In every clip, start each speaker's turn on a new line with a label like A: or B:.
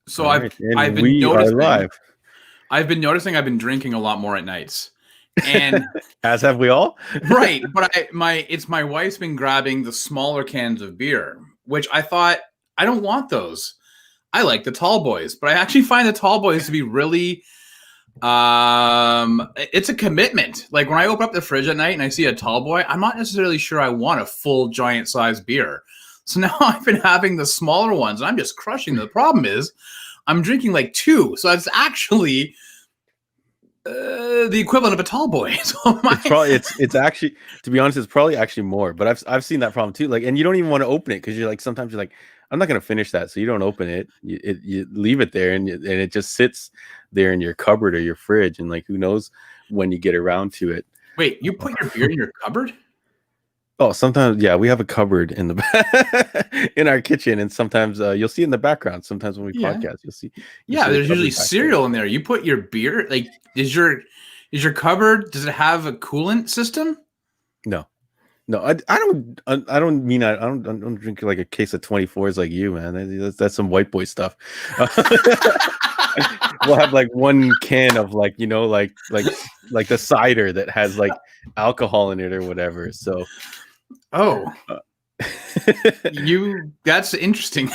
A: So
B: All
A: I've
B: right, and
A: I've been
B: we are
A: noticing
B: live,
A: I've been drinking a lot more at nights. And
B: as have we all.
A: right, but my wife's been grabbing the smaller cans of beer, which I thought I don't want those. I like the tall boys, but I actually find the tall boys to be really it's a commitment. Like when I open up the fridge at night and I see a tall boy, I'm not necessarily sure I want a full giant size beer. So now I've been having the smaller ones and I'm just crushing them. The problem is I'm drinking like two. So that's actually the equivalent of a tall boy. So
B: It's actually, to be honest, it's probably actually more. But I've seen that problem too. Like, and you don't even want to open it because you're like, sometimes you're like, I'm not gonna finish that, so you don't open it. You leave it there, and it just sits there in your cupboard or your fridge, and like who knows when you get around to it.
A: Wait, you put your beer in your cupboard?
B: Oh, sometimes, yeah, we have a cupboard in the in our kitchen, and sometimes you'll see it in the background. Sometimes when we
A: Yeah.
B: podcast, you'll see
A: Yeah,
B: the
A: there's usually
B: cupboard back
A: cereal
B: there.
A: in there. You put your beer, like, is your cupboard, does it have a coolant system?
B: No, I don't mean I don't drink like a case of 24s like you, man. That's some white boy stuff. We'll have like one can of like, you know, like the cider that has like alcohol in it or whatever. So
A: Oh, that's interesting.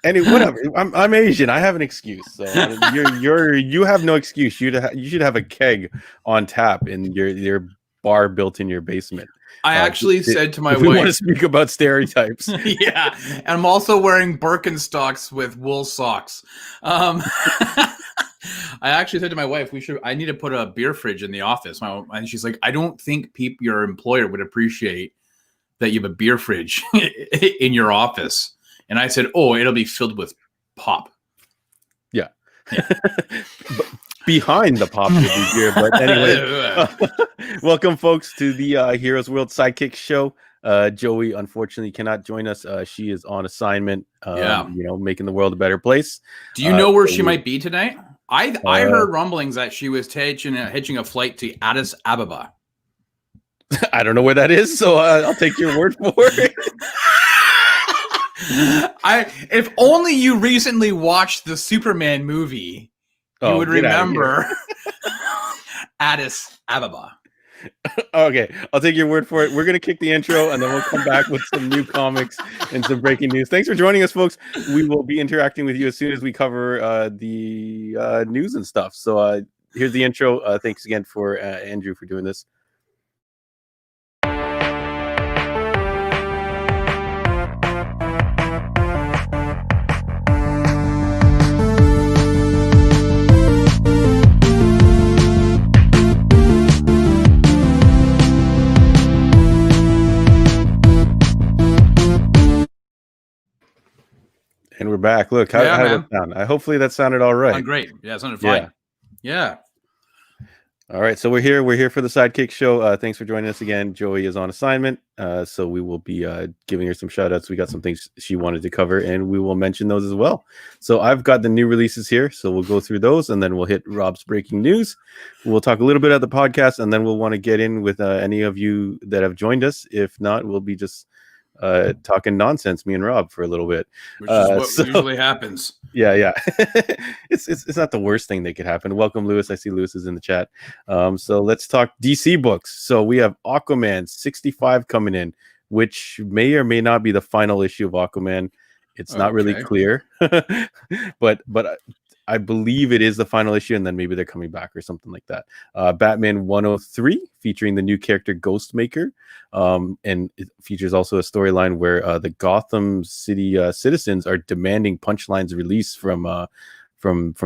B: anyway, whatever. I'm Asian. I have an excuse. So you have no excuse. You should have a keg on tap in your bar built in your basement.
A: I actually said to my
B: if we want to
A: wife,
B: speak about stereotypes.
A: yeah, and I'm also wearing Birkenstocks with wool socks. I actually said to my wife, I need to put a beer fridge in the office. And she's like, I don't think your employer would appreciate that you have a beer fridge in your office. And I said, oh, it'll be filled with pop.
B: Yeah. Behind the pop will be beer. But anyway, welcome, folks, to the Heroes World Sidekicks Show. Joey, unfortunately, cannot join us. She is on assignment, making the world a better place.
A: Do you know where she might be tonight? I heard rumblings that she was hitching a flight to Addis Ababa.
B: I don't know where that is, so I'll take your word for it.
A: If only you recently watched the Superman movie, you would remember Addis Ababa.
B: Okay, I'll take your word for it. We're going to kick the intro, and then we'll come back with some new comics and some breaking news. Thanks for joining us, folks. We will be interacting with you as soon as we cover the news and stuff. So here's the intro. Thanks again for Andrew for doing this. And we're back. Look, how did it sound? Hopefully that sounded all right.
A: Great. Yeah, it sounded fine. Yeah.
B: All right. So we're here for the Sidekick Show. Thanks for joining us again. Joey is on assignment. So we will be giving her some shout outs. We got some things she wanted to cover, and we will mention those as well. So I've got the new releases here. So we'll go through those, and then we'll hit Rob's breaking news. We'll talk a little bit about the podcast, and then we'll want to get in with any of you that have joined us. If not, we'll be just talking nonsense, me and Rob, for a little bit,
A: which is what usually happens.
B: Yeah. it's not the worst thing that could happen. Welcome, Lewis. I see Lewis is in the chat. So let's talk DC books. So we have Aquaman 65 coming in, which may or may not be the final issue of Aquaman. It's not really clear, but I believe it is the final issue, and then maybe they're coming back or something like that. Batman 103, featuring the new character Ghostmaker, and it features also a storyline where the Gotham City citizens are demanding Punchline's release from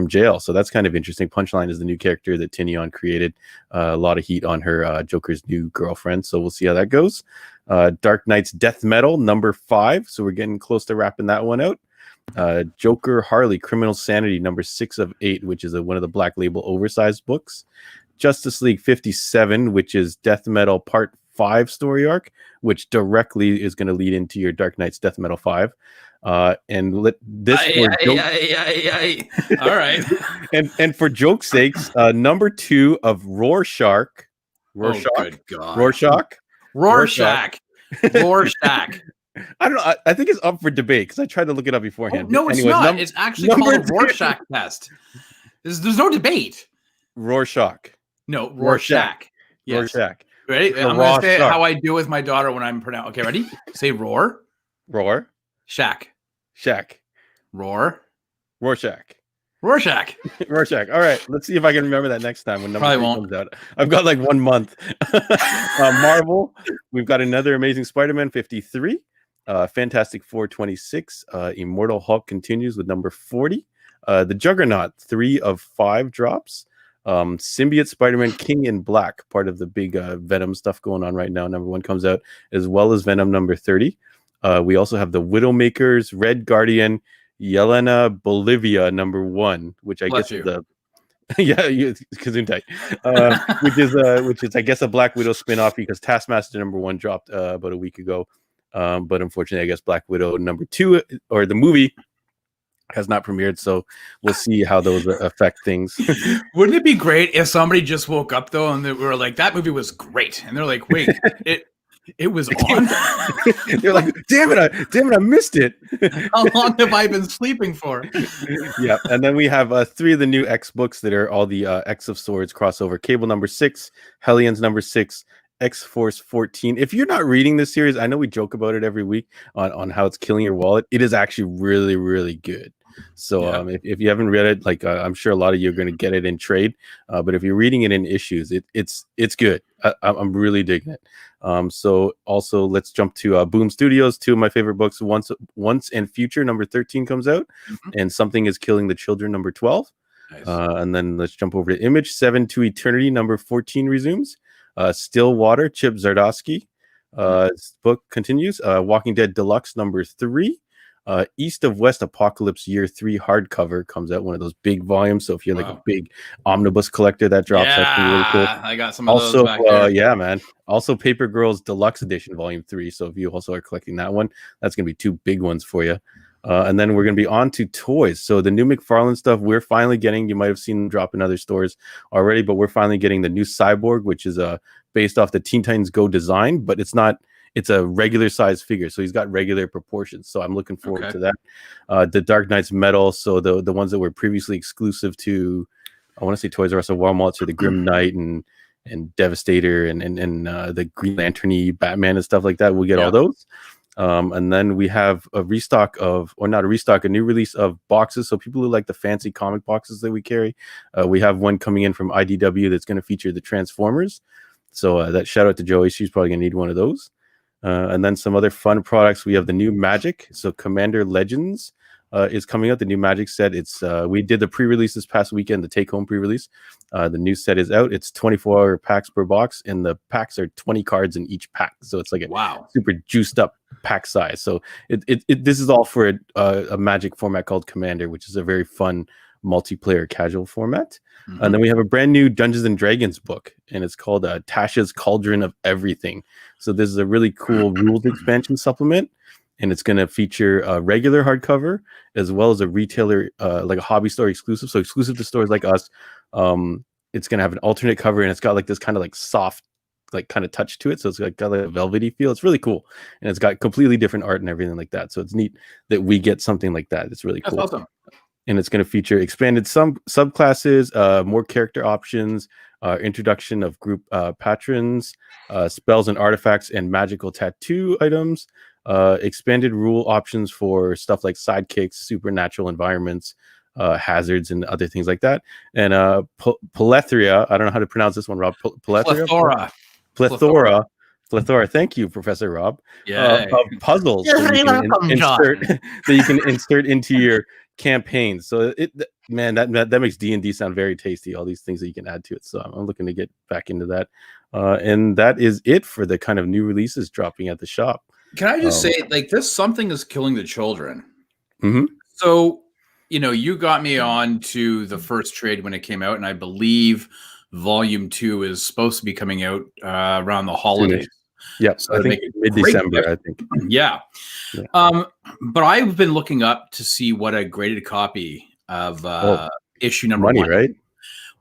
B: jail. So that's kind of interesting. Punchline is the new character that Tinion created. A lot of heat on her Joker's new girlfriend, so we'll see how that goes. Dark Knight's Death Metal #5, so we're getting close to wrapping that one out. Joker Harley Criminal Sanity #6 of 8, which is one of the Black Label oversized books. Justice League 57, which is Death Metal Part 5 story arc, which directly is going to lead into your Dark Knight's Death Metal 5. And let this
A: all right.
B: and for joke's sakes, #2 of Rorschach.
A: Oh, good God.
B: Rorschach.
A: Rorschach.
B: I don't know. I think it's up for debate because I tried to look it up
A: Oh,
B: beforehand.
A: no, it's
B: Anyways,
A: not. It's actually
B: number
A: called a
B: two.
A: Rorschach test. There's no debate.
B: Rorschach.
A: No, Rorschach. Yes.
B: Rorschach.
A: Ready?
B: The
A: I'm going to say it
B: Rorschach.
A: how I do with my daughter when I'm pronouncing. Okay, ready? Say roar.
B: Roar.
A: Shack.
B: Shack.
A: Roar.
B: Rorschach.
A: Rorschach.
B: Rorschach. All right. Let's see if I can remember that next time when number
A: Probably
B: 3
A: won't.
B: comes out. I've got like 1 month. Marvel. We've got another Amazing Spider-Man 53. Fantastic Four 26. Immortal Hulk continues with number 40. The Juggernaut 3 of 5 drops. Symbiote Spider-Man King in Black, part of the big Venom stuff going on right now. Number 1 comes out, as well as Venom number 30. We also have the Widowmakers, Red Guardian, Yelena Bolivia number 1, which I guess is the Gesundheit, which is I guess a Black Widow spinoff because Taskmaster number 1 dropped about a week ago. But unfortunately, I guess Black Widow number 2 or the movie has not premiered, so we'll see how those affect things.
A: Wouldn't it be great if somebody just woke up though and they were like, "That movie was great," and they're like, "Wait, it was on."
B: They're like, damn it, I missed it.
A: How long have I been sleeping for?
B: Yeah, and then we have 3 of the new X books that are all the X of Swords crossover. Cable number 6, Hellions number 6, X-Force 14. If you're not reading this series, I know we joke about it every week on how it's killing your wallet. It is actually really, really good. So if you haven't read it, like I'm sure a lot of you are going to get it in trade. But if you're reading it in issues, it's good. I'm really digging it. So also let's jump to Boom Studios. 2 of my favorite books, Once and Future number 13 comes out, and Something is Killing the Children number 12. Nice. And then let's jump over to Image. 7 to Eternity number 14 resumes. Stillwater, Chip Zdarsky. Book continues. Walking Dead Deluxe number 3. East of West Apocalypse Year 3 hardcover comes out, one of those big volumes. So if you're like a big omnibus collector, that drops. That's really cool.
A: I got some of those back there.
B: Yeah, man. Also, Paper Girls Deluxe Edition Volume 3. So if you also are collecting that one, that's gonna be 2 big ones for you. And then we're gonna be on to toys. So the new McFarlane stuff we're finally getting. You might have seen them drop in other stores already, but we're finally getting the new Cyborg, which is based off the Teen Titans Go design, but it's not. It's a regular size figure, so he's got regular proportions. So I'm looking forward to that. The Dark Knight's Metal, so the ones that were previously exclusive to, I want to say Toys R Us or Walmart, so the Grim Knight and Devastator and the Green Lantern-y Batman and stuff like that. We'll get all those. And then we have a restock of, or not a restock, a new release of boxes. So people who like the fancy comic boxes that we carry, we have one coming in from IDW that's going to feature the Transformers. So that shout out to Joey. She's probably going to need one of those. And then some other fun products. We have the new Magic. So Commander Legends is coming out. The new Magic set. It's we did the pre-release this past weekend, the take-home pre-release. The new set is out. It's 24-hour packs per box, and the packs are 20 cards in each pack. So it's like a super juiced up pack size. So this is all for a Magic format called Commander, which is a very fun multiplayer casual format. And then we have a brand new Dungeons and Dragons book, and it's called Tasha's Cauldron of Everything. So this is a really cool rules expansion supplement, and it's going to feature a regular hardcover as well as a retailer, like a hobby store exclusive. So exclusive to stores like us. It's going to have an alternate cover, and it's got like this kind of like soft, like kind of touch to it. So it's got like a velvety feel. It's really cool, and it's got completely different art and everything like that. So it's neat that we get something like that. It's really cool.
A: That's awesome.
B: And it's going to feature expanded subclasses, more character options, introduction of group patrons, spells and artifacts, and magical tattoo items, expanded rule options for stuff like sidekicks, supernatural environments, hazards, and other things like that. And plethora, I don't know how to pronounce this one, Rob. Plethora. Thank you, Professor Rob. Of puzzles that you can insert into your campaigns. So that makes D&D sound very tasty. All these things that you can add to it. So I'm looking to get back into that. And that is it for the kind of new releases dropping at the shop.
A: Can I just say, like, this Something is Killing the Children. So, you got me on to the first trade when it came out, and I believe Volume 2 is supposed to be coming out around the holidays.
B: Yeah, so I think mid-December, I think.
A: Yeah. But I've been looking up to see what a graded copy of issue number 1.
B: Right?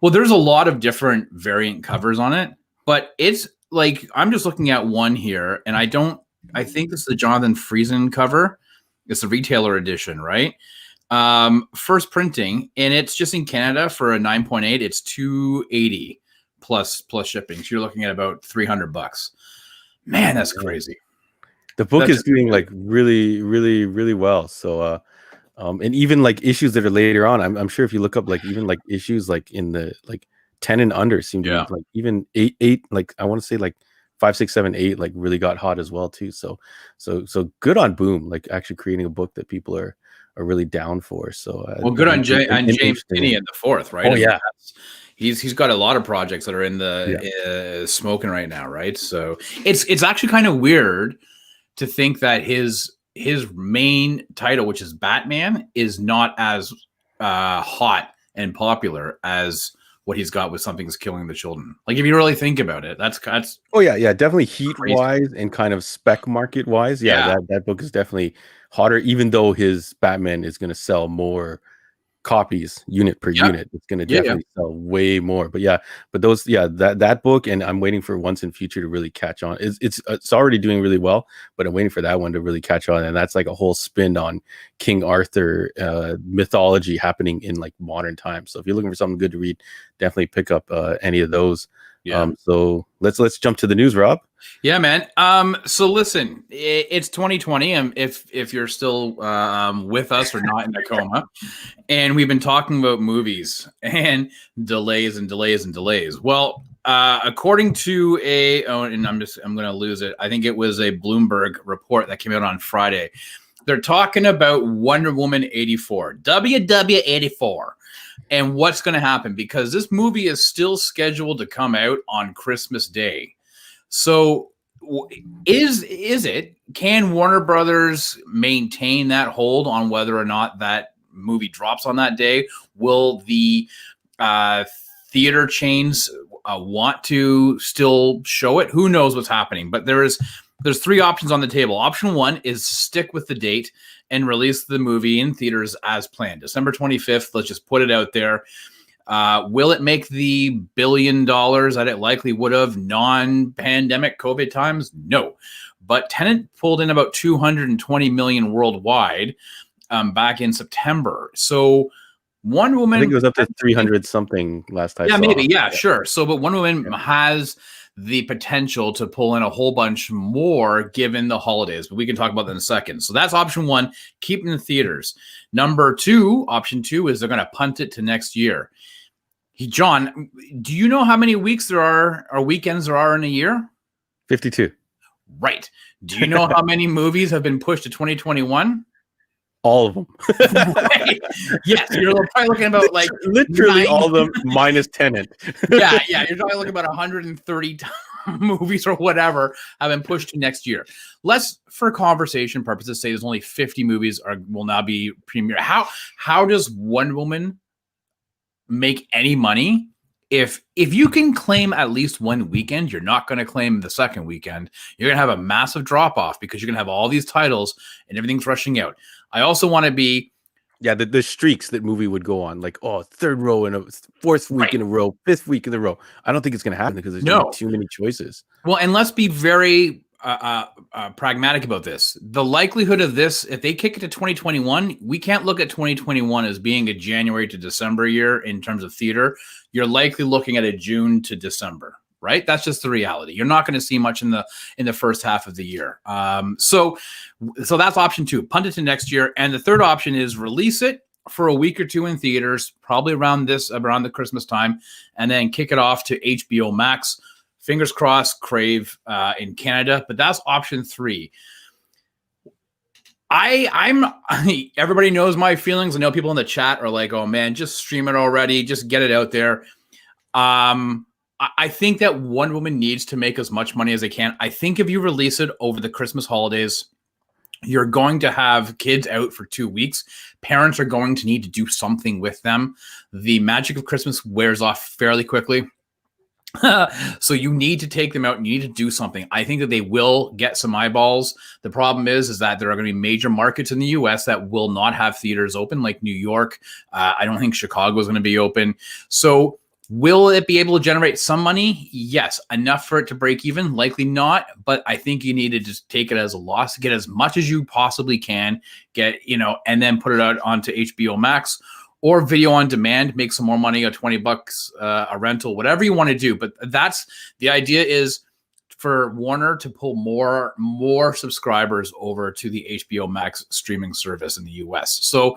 A: Well, there's a lot of different variant covers on it, but it's like, I'm just looking at one here, and I don't I think this is the Jonathan Friesen cover. It's the retailer edition, right? First printing, and it's just in Canada for a 9.8. It's $280 plus shipping. So you're looking at about $300. Man, that's crazy.
B: The book is doing like really, really, really well. So, and even like issues that are later on, I'm sure if you look up like even like issues like in the like 10 and under seem to be like even eight, like I want to say like 5, 6, 7, 8, like really got hot as well too. So good on Boom, like actually creating a book that people are really down for. So
A: well, good on James Finney in the fourth, right?
B: Oh yeah,
A: he's got a lot of projects that are in the smoking right now, right? So it's actually kind of weird to think that his main title, which is Batman, is not as hot and popular as what he's got with Something's Killing the Children. Like if you really think about it, that's
B: oh yeah, definitely heat wise and kind of spec market wise. That book is definitely hotter, even though his Batman is going to sell more copies unit per unit. It's going to definitely sell way more. But those that book, and I'm waiting for Once and Future to really catch on. It's already doing really well, but I'm waiting for that one to really catch on, and that's like a whole spin on King Arthur mythology happening in like modern times. So if you're looking for something good to read, definitely pick up any of those. So let's jump to the news, Rob.
A: Yeah, man. So listen, it's 2020. If you're still with us or not in a coma, and we've been talking about movies and delays and delays and delays. Well, according to and I'm going to lose it. I think it was a Bloomberg report that came out on Friday. They're talking about Wonder Woman 84, WW84. And what's going to happen, because this movie is still scheduled to come out on Christmas Day. So can Warner Brothers maintain that hold on whether or not that movie drops on that day? Will the theater chains want to still show it? Who knows what's happening? But there's 3 options on the table. Option 1 is stick with the date and release the movie in theaters as planned. December 25th, let's just put it out there. Will it make the $1 billion that it likely would have non-pandemic COVID times? No. But Tenet pulled in about $220 million worldwide back in September. So Wonder Woman,
B: I think it was up to 300 something last time.
A: Yeah, maybe. Yeah, sure. So, but Wonder Woman has the potential to pull in a whole bunch more given the holidays, but we can talk about that in a second. So that's option 1, keep it in the theaters. Option two is they're going to punt it to next year. John, do you know how many weeks there are or weekends there are in a year?
B: 52.
A: Right. Do you know how many movies have been pushed to 2021?
B: All of them.
A: Right. Yes, you're probably looking about like
B: literally 90. All of them minus Tenet.
A: yeah, you're probably looking about 130 movies or whatever have been pushed to next year. Let's, for conversation purposes, say there's only 50 movies will now be premiere. How does Wonder Woman make any money? If you can claim at least one weekend, you're not going to claim the second weekend. You're going to have a massive drop off because you're going to have all these titles and everything's rushing out. I also want to be
B: the streaks that movie would go on, like third row in a fourth week in a row, fifth week in a row. I don't think it's going to happen because there's too many choices.
A: Well, and let's be very pragmatic about this. The likelihood of this, if they kick it to 2021, we can't look at 2021 as being a January to December year in terms of theater. You're likely looking at a June to December, right? That's just the reality. You're not going to see much in the first half of the year. So that's option 2, punt it to next year. And the third option is release it for a week or 2 in theaters, probably around the Christmas time, and then kick it off to HBO Max. Fingers crossed, Crave in Canada, but that's option 3. Everybody knows my feelings. I know people in the chat are like, "Oh man, just stream it already, just get it out there." I think that Wonder Woman needs to make as much money as they can. I think if you release it over the Christmas holidays, you're going to have kids out for 2 weeks. Parents are going to need to do something with them. The magic of Christmas wears off fairly quickly. So you need to take them out and you need to do something. I think that they will get some eyeballs. The problem is that there are going to be major markets in the US that will not have theaters open, like New York. I don't think Chicago is going to be open. So Will it be able to generate some money? Yes. Enough for it to break even? Likely not. But I think you need to just take it as a loss, get as much as you possibly can, and then put it out onto HBO Max or video on demand, make some more money, $20 a rental, whatever you want to do. But that's the idea, is for Warner to pull more subscribers over to the HBO Max streaming service in the US. So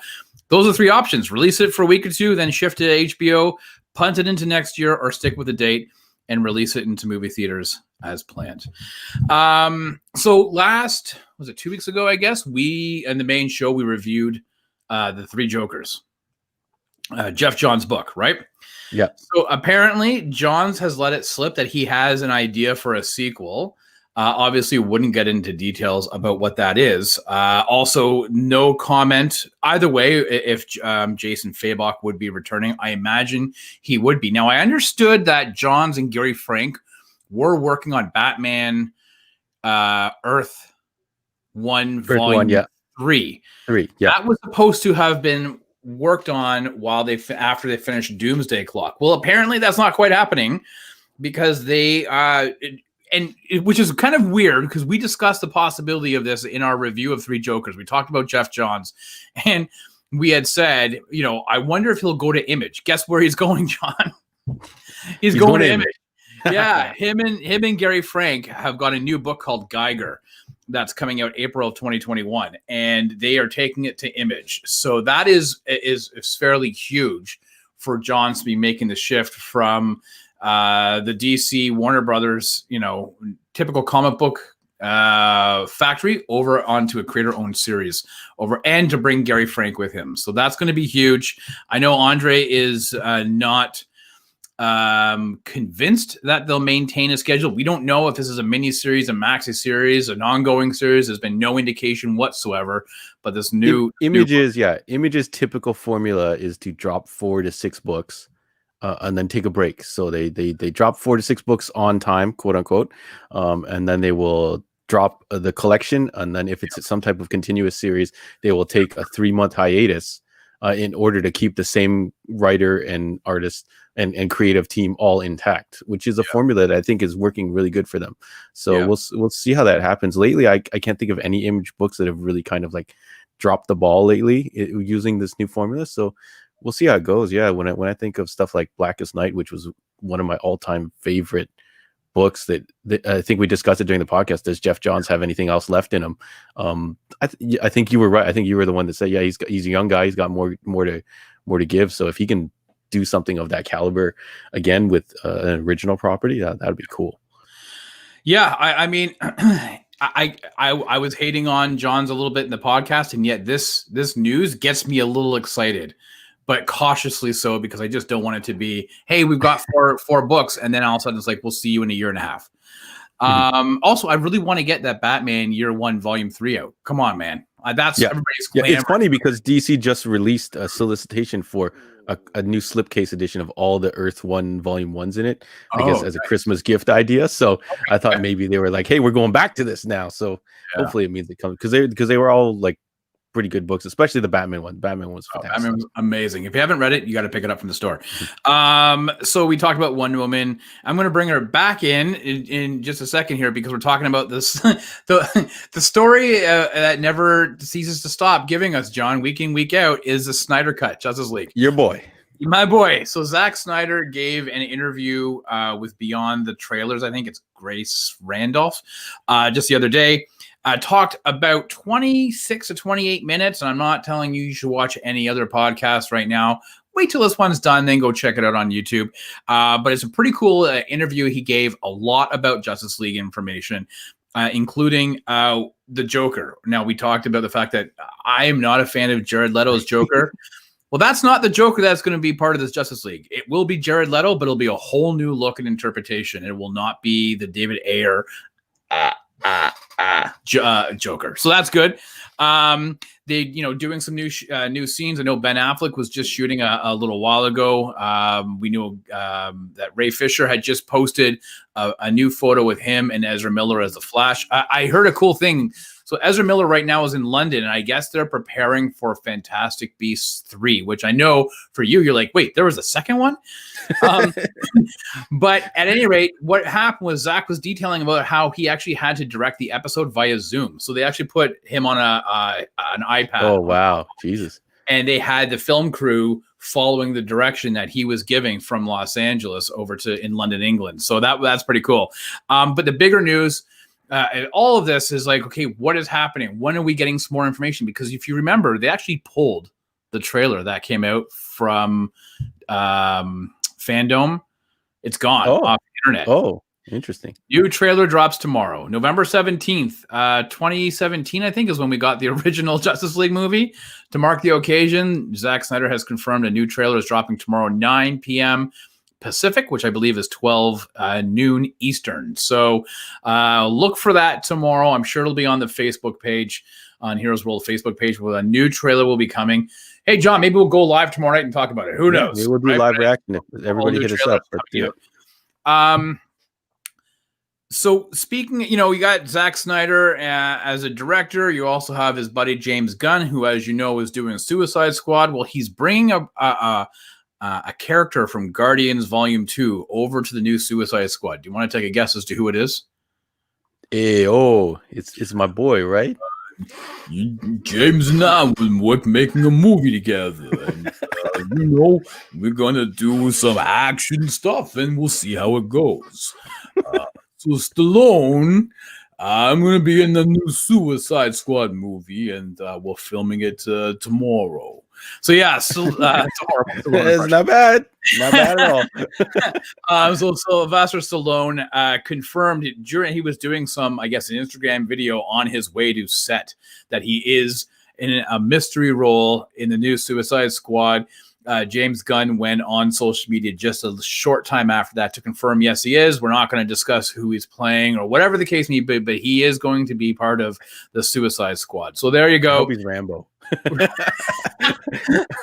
A: those are 3 options. Release it for a week or 2, then shift to HBO, punt it into next year, or stick with the date and release it into movie theaters as planned. So was it 2 weeks ago, I guess, in the main show, we reviewed The Three Jokers, Jeff Johns' book, right?
B: Yeah.
A: So apparently Johns has let it slip that he has an idea for a sequel. Obviously wouldn't get into details about what that is. Also, no comment either way if Jason Fabok would be returning. I imagine he would be. Now, I understood that Johns and Gary Frank were working on Batman Earth 1 Volume 3. 3, yeah. That was supposed to have been worked on after they finished Doomsday Clock. Well, apparently that's not quite happening, because which is kind of weird, because we discussed the possibility of this in our review of Three Jokers. We talked about Jeff Johns, and we had said, I wonder if he'll go to Image. Guess where he's going, John? He's going to Image. Yeah, him and Gary Frank have got a new book called Geiger that's coming out April of 2021, and they are taking it to Image. So that is fairly huge for Johns to be making the shift from the DC Warner Brothers, typical comic book factory over onto a creator-owned series and to bring Gary Frank with him. So that's going to be huge. I know Andre is not convinced that they'll maintain a schedule. We don't know if this is a mini series, a maxi series, an ongoing series. There's been no indication whatsoever. But this Image's typical formula is to drop 4 to 6 books and then take a break. So they drop 4 to 6 books on time, quote unquote, and then they will drop the collection. And then if it's some type of continuous series, they will take a 3-month hiatus in order to keep the same writer and artist and creative team all intact, which is a formula that I think is working really good for them. So we'll see how that happens. Lately, I can't think of any Image books that have really kind of like dropped the ball lately using this new formula. So we'll see how it goes. Yeah, when I think of stuff like Blackest Night, which was one of my all-time favorite books that I think we discussed it during the podcast. Does Jeff Johns have anything else left in him? I think you were right. I think you were the one that said, yeah, he's a young guy. He's got more to give. So if he can do something of that caliber again with an original property, that'd be cool. Yeah, I mean, I was hating on Johns a little bit in the podcast, and yet this news gets me a little excited, but cautiously so, because I just don't want it to be, hey, we've got four books, and then all of a sudden it's like, we'll see you in a year and a half. Also, I really want to get that Batman Year 1 Volume 3 out. Come on, man. That's everybody's claim.
B: It's funny because DC just released a solicitation for a new slipcase edition of all the Earth 1 Volume 1s in it, I guess as a Christmas gift idea. So I thought maybe they were like, hey, we're going back to this now. So hopefully it means it comes, because they were all like pretty good books, especially the Batman one. Batman was fantastic. Batman was amazing. If you haven't read it, you got to pick it up from the store. So we talked about Wonder Woman. I'm going to bring her back in just a second here, because we're talking about this the story that never ceases to stop giving us, John, week in, week out, is the Snyder Cut, Justice League. Your boy. My boy. So Zack Snyder gave an interview with Beyond the Trailers. I think it's Grace Randolph just the other day. Talked about 26 to 28 minutes, and I'm not telling you should watch any other podcast right now. Wait till this one's done, then go check it out on YouTube. But it's a pretty cool interview. He gave a lot about Justice League information, including the Joker. Now, we talked about the fact that I am not a fan of Jared Leto's Joker. Well, that's not the Joker that's going to be part of this Justice League. It will be Jared Leto, but it'll be a whole new look and interpretation. It will not be the David Ayer
A: Joker. So that's good. They, doing some new scenes. I know Ben Affleck was just shooting a little while ago. We knew that Ray Fisher had just posted a new photo with him and Ezra Miller as the Flash. I heard a cool thing. So Ezra Miller right now is in London, and I guess they're preparing for Fantastic Beasts 3, which I know for you're like, wait, there was a second one? But at any rate, what happened was Zach was detailing about how he actually had to direct the episode via Zoom. So they actually put him on an iPad.
B: Oh, wow. Jesus.
A: And they had the film crew following the direction that he was giving from Los Angeles over to in London, England. So that's pretty cool. But the bigger news, and all of this is like, okay, what is happening? When are we getting some more information? Because if you remember, they actually pulled the trailer that came out from Fandom. It's gone off the internet.
B: Oh, interesting.
A: New trailer drops tomorrow, November 17th, 2017, I think, is when we got the original Justice League movie. To mark the occasion, Zack Snyder has confirmed a new trailer is dropping tomorrow, 9 p.m. Pacific, which I believe is 12 noon Eastern. So look for that tomorrow. I'm sure it'll be on the Facebook page, on Heroes World Facebook page, where a new trailer will be coming. Hey, John, maybe we'll go live tomorrow night and talk about it. Who knows?
B: Maybe we'll do live reaction if everybody hit us up.
A: So speaking, you got Zack Snyder as a director. You also have his buddy James Gunn, who, as you know, is doing Suicide Squad. Well, he's bringing a character from Guardians Volume 2 over to the new Suicide Squad. Do you want to take a guess as to who it is?
B: It's my boy, right?
A: James and I were making a movie together, and we're gonna do some action stuff, and we'll see how it goes. So Stallone, I'm gonna be in the new Suicide Squad movie, and we're filming it tomorrow. So yeah, so
B: it's not bad at all.
A: So Sylvester Stallone confirmed during he was doing some, I guess, an Instagram video on his way to set that he is in a mystery role in the new Suicide Squad. James Gunn went on social media just a short time after that to confirm, yes, he is. We're not going to discuss who he's playing or whatever the case may be, but he is going to be part of the Suicide Squad. So there you go.
B: I hope he's Rambo.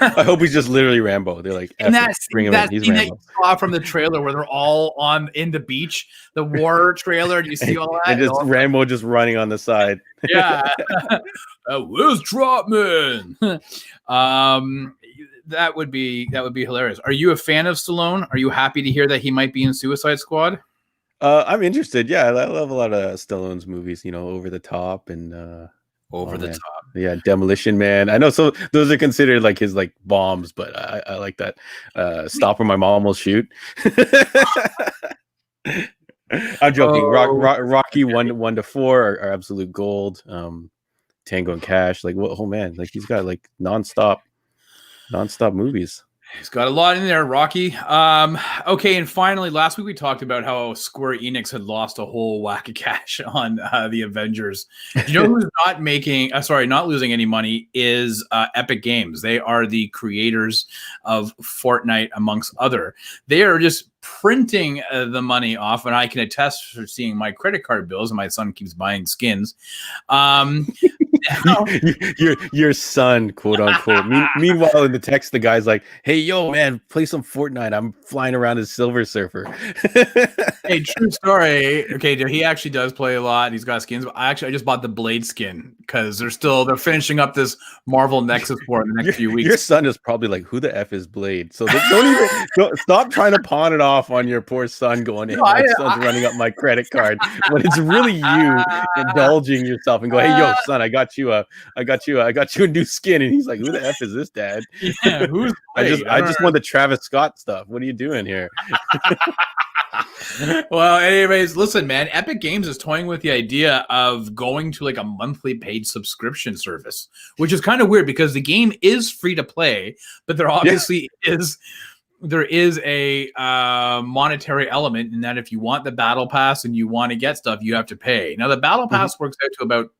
B: I hope he's just literally Rambo. They're like,
A: and that
B: bring him in. He's Rambo.
A: That you saw from the trailer where they're all in the beach, the war trailer. Do you see all that?
B: And just Rambo just running on the side.
A: Yeah. Where's Trotman? That would be hilarious. Are you a fan of Stallone? Are you happy to hear that he might be in Suicide Squad?
B: I'm interested. Yeah, I love a lot of Stallone's movies. Over the top and
A: Over the top.
B: Yeah, Demolition Man. I know so those are considered like his bombs, but I like that. Stop Where My Mom Will Shoot. I'm joking. Rocky 1 to 4 are absolute gold. Tango and Cash, oh man, he's got nonstop movies.
A: He's got a lot in there, Rocky. Okay, and finally, last week we talked about how Square Enix had lost a whole whack of cash on the Avengers. Do you know who's not losing any money is Epic Games. They are the creators of Fortnite, amongst other. They are just printing the money off, and I can attest for seeing my credit card bills, and my son keeps buying skins.
B: Your son, quote unquote. Meanwhile, in the text, the guy's like, "Hey, yo, man, play some Fortnite. I'm flying around as Silver Surfer."
A: Hey, true story. Okay, he actually does play a lot. He's got skins. But I just bought the Blade skin because they're finishing up this Marvel Nexus War in the next few weeks.
B: Your son is probably like, "Who the F is Blade?" So don't stop trying to pawn it off on your poor son. Going, "Hey, my son's running up my credit card," when it's really you indulging yourself and go, "Hey, yo, son, I got you a new skin," and he's like, "Who the F is this, Dad?"
A: Yeah, who's
B: I just want the Travis Scott stuff. What are you doing here?
A: Well, anyways, listen, man, Epic Games is toying with the idea of going to a monthly paid subscription service, which is kind of weird because the game is free to play, but there obviously is a monetary element in that if you want the battle pass and you want to get stuff, you have to pay. Now the battle pass works out to about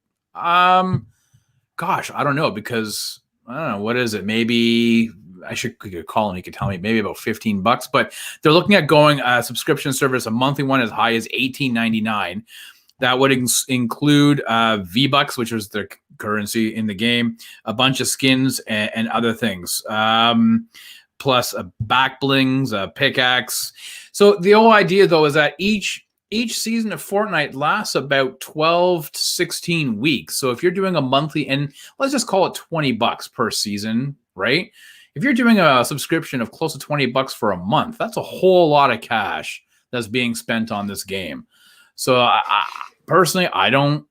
A: gosh, I don't know, because I don't know, what is it? Maybe I should call him. He could tell me, maybe about $15, but they're looking at going a subscription service, a monthly one as high as $18.99. That would include V-Bucks, which is their currency in the game, a bunch of skins and other things, plus a back blings, a pickaxe. So the whole idea, though, is that each season of Fortnite lasts about 12 to 16 weeks. So if you're doing a monthly, and let's just call it $20 per season, right? If you're doing a subscription of close to $20 for a month, that's a whole lot of cash that's being spent on this game. So personally, I don't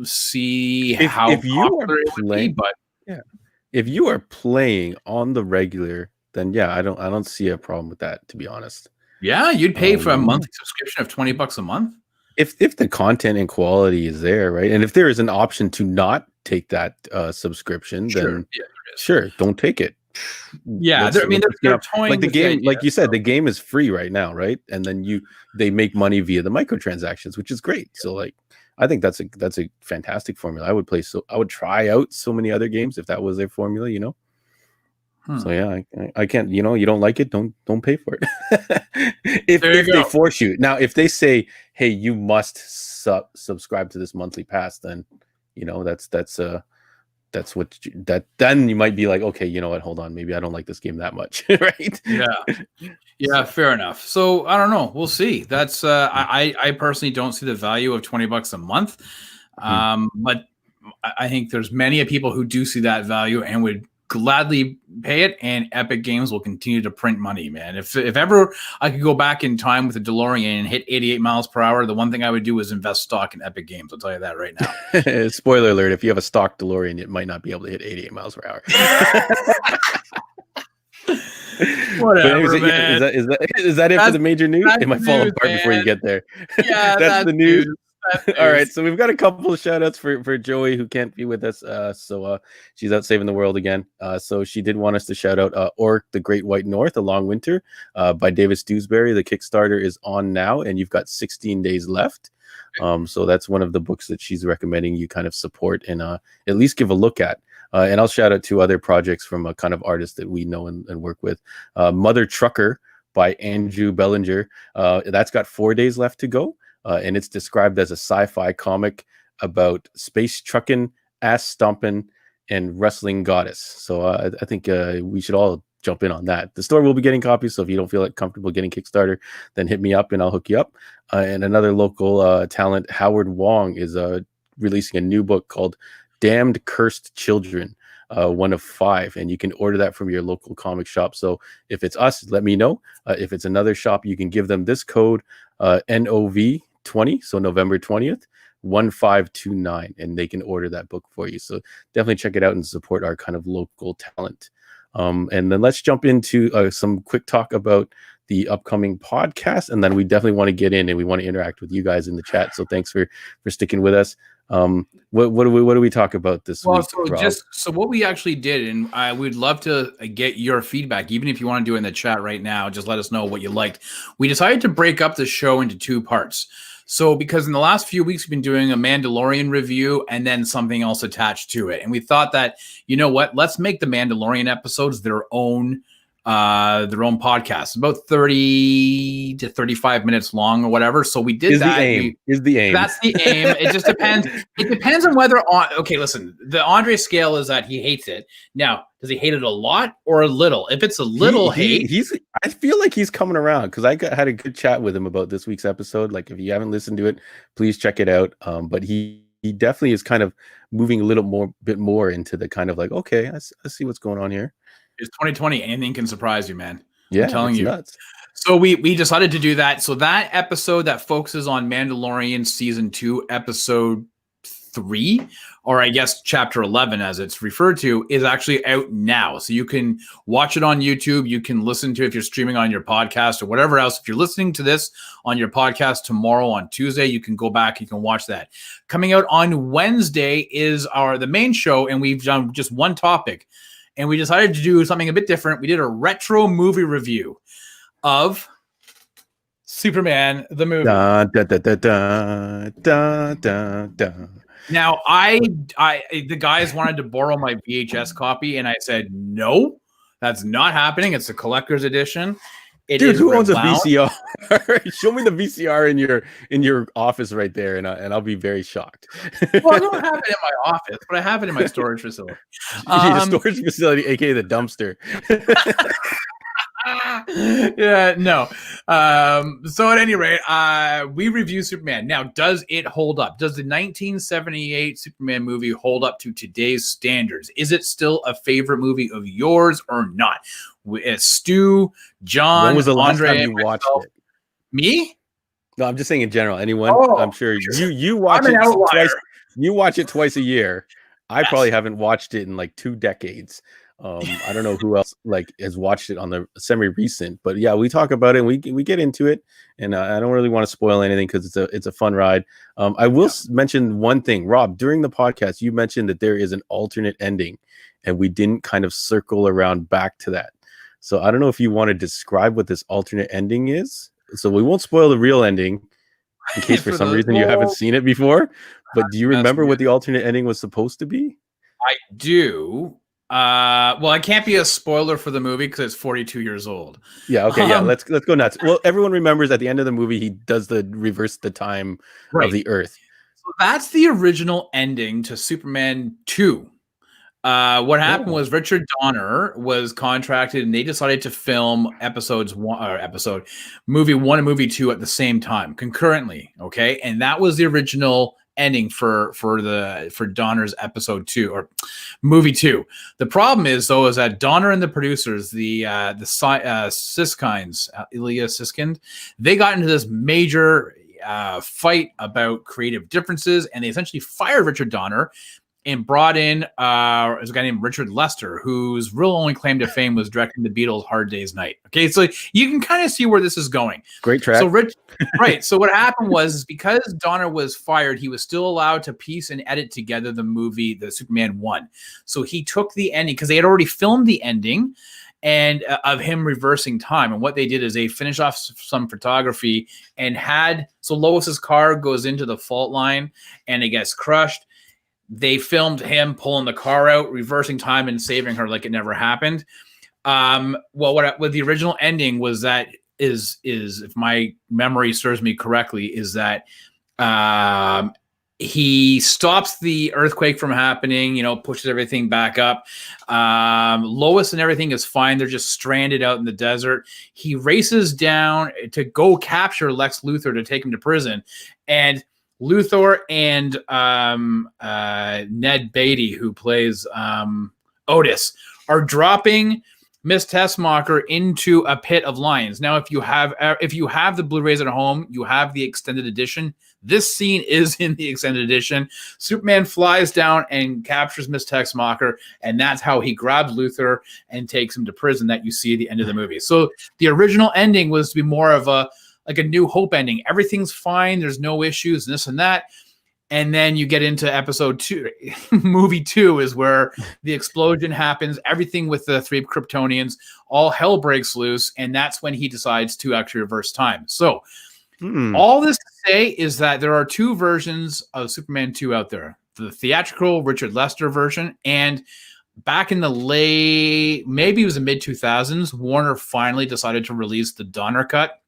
A: see how
B: if you are playing,
A: but
B: yeah, if you are playing on the regular, then yeah, I don't see a problem with that, to be honest.
A: Yeah, you'd pay for a monthly subscription of $20 a month.
B: If the content and quality is there, right? And if there is an option to not take that subscription, then sure, don't take it.
A: Yeah, they're toying
B: like the game, like you said, the game is free right now, right? And then they make money via the microtransactions, which is great. So like, I think that's a fantastic formula. I would try out so many other games if that was their formula, you know. So yeah, I can't. You know, you don't like it, don't pay for it. if they force you. Now, if they say, hey, you must subscribe to this monthly pass, then you know then you might be like, okay, you know what, hold on, maybe I don't like this game that much. Right?
A: Yeah, fair enough. So I don't know, we'll see. That's I personally don't see the value of $20 a month, but I think there's many people who do see that value and would gladly pay it, and Epic Games will continue to print money, man. If ever I could go back in time with a DeLorean and hit 88 miles per hour, the one thing I would do is invest stock in Epic Games. I'll tell you that right now.
B: Spoiler alert, if you have a stock DeLorean, it might not be able to hit 88 miles per hour.
A: Whatever, man.
B: Is that it for the major news? It might fall apart before you get there.
A: Yeah,
B: that's the news. All right, so we've got a couple of shout outs for Jowy, who can't be with us. So she's out saving the world again. So she did want us to shout out Orc, the Great White North, A Long Winter by Davis Dewsbury. The Kickstarter is on now, and you've got 16 days left. So that's one of the books that she's recommending you kind of support and at least give a look at. And I'll shout out two other projects from a kind of artist that we know and work with. Mother Trucker by Andrew Bellinger. That's got 4 days left to go. And it's described as a sci-fi comic about space trucking, ass stomping, and wrestling goddess. So I think we should all jump in on that. The store will be getting copies, so if you don't feel like comfortable getting Kickstarter, then hit me up and I'll hook you up. And another local talent, Howard Wong, is releasing a new book called Damned Cursed Children, 1 of 5, and you can order that from your local comic shop. So if it's us, let me know. If it's another shop, you can give them this code, NOV20, so November 20th, 1529, and they can order that book for you. So definitely check it out and support our kind of local talent. And then let's jump into some quick talk about the upcoming podcast, and then we definitely want to get in and we want to interact with you guys in the chat. So thanks for sticking with us. What do we talk about this week?
A: So what we actually did, and I would love to get your feedback, even if you want to do it in the chat right now. Just let us know what you liked. We decided to break up the show into 2 parts. So because in the last few weeks we've been doing a Mandalorian review and then something else attached to it, and we thought that, you know what, let's make the Mandalorian episodes their own podcast, about 30 to 35 minutes long or whatever. So we did that.
B: Is the aim.
A: That's the aim. It just depends. It depends on whether okay, listen, the Andre scale is that he hates it. Now, does he hate it a lot or a little? If it's a little hate,
B: I feel like he's coming around, because I had a good chat with him about this week's episode. Like, if you haven't listened to it, please check it out. But he definitely is kind of moving a bit more into the kind of like, okay, I see what's going on here.
A: It's 2020. Anything can surprise you, man.
B: Yeah,
A: I'm telling you.
B: Nuts.
A: So we decided to do that. So that episode that focuses on Mandalorian season 2, episode 3, or I guess chapter 11 as it's referred to, is actually out now. So you can watch it on YouTube. You can listen to it if you're streaming on your podcast or whatever else. If you're listening to this on your podcast tomorrow on Tuesday, you can go back, you can watch that. Coming out on Wednesday is the main show, and we've done just one topic. And we decided to do something a bit different. We did a retro movie review of Superman the movie.
B: Da, da, da, da, da, da, da, da.
A: Now, the guys wanted to borrow my VHS copy, and I said, no, that's not happening. It's a collector's edition. It
B: Dude,
A: is
B: who owns a
A: rewound.
B: VCR? Show me the VCR in your office right there, and I'll be very shocked.
A: Well, I don't have it in my office, but I have it in my storage facility.
B: The storage facility, aka the dumpster.
A: Yeah, no. So at any rate, we review Superman. Now, does it hold up? Does the 1978 Superman movie hold up to today's standards? Is it still a favorite movie of yours or not? Stu, John,
B: When was the last
A: Andre,
B: time you watched it?
A: Me?
B: No, I'm just saying in general. Anyone?
A: Oh,
B: I'm sure you watch
A: I'm an
B: it
A: outlier.
B: twice. You watch it twice a year. I
A: Yes.
B: probably haven't watched it in like 2 decades. I don't know who else like has watched it on the semi-recent, but yeah, we talk about it and we get into it, and I don't really want to spoil anything because it's a fun ride. I will mention one thing, Rob. During the podcast, you mentioned that there is an alternate ending, and we didn't kind of circle around back to that. So I don't know if you want to describe what this alternate ending is. So we won't spoil the real ending in case for some reason you haven't seen it before. But do you remember what the alternate ending was supposed to be?
A: I do. Well, I can't be a spoiler for the movie because it's 42 years old.
B: Yeah, okay, yeah, let's go nuts. Well, everyone remembers at the end of the movie he does the reverse the time of the Earth.
A: So that's the original ending to Superman 2. What happened was Richard Donner was contracted, and they decided to film movie 1 and movie 2 at the same time, concurrently. Okay, and that was the original ending for Donner's episode 2 or movie 2. The problem is though is that Donner and the producers, the Siskines, Ilya Siskind, they got into this major fight about creative differences, and they essentially fired Richard Donner and brought in a guy named Richard Lester, whose real only claim to fame was directing the Beatles' Hard Day's Night. Okay, so you can kind of see where this is going.
B: Great track.
A: So So what happened was because Donner was fired, he was still allowed to piece and edit together the movie, the Superman 1. So he took the ending, because they had already filmed the ending and of him reversing time. And what they did is they finished off some photography and so Lois's car goes into the fault line and it gets crushed. They filmed him pulling the car out, reversing time, and saving her like it never happened. Well, what the original ending was that is if my memory serves me correctly, is that he stops the earthquake from happening, pushes everything back up. Lois and everything is fine. They're just stranded out in the desert. He races down to go capture Lex Luthor to take him to prison. And Luthor and Ned Beatty, who plays Otis, are dropping Miss Tessmacher into a pit of lions. Now, if you have the Blu-rays at home, you have the extended edition. This scene is in the extended edition. Superman flies down and captures Miss Tessmacher, and that's how he grabs Luthor and takes him to prison that you see at the end of the movie. So the original ending was to be more of a New Hope ending. Everything's fine. There's no issues, and this and that. And then you get into episode 2. Movie 2 is where the explosion happens. Everything with the 3 Kryptonians, all hell breaks loose. And that's when he decides to actually reverse time. So all this to say is that there are 2 versions of Superman 2 out there. The theatrical Richard Lester version, and back in the maybe it was the mid-2000s, Warner finally decided to release the Donner cut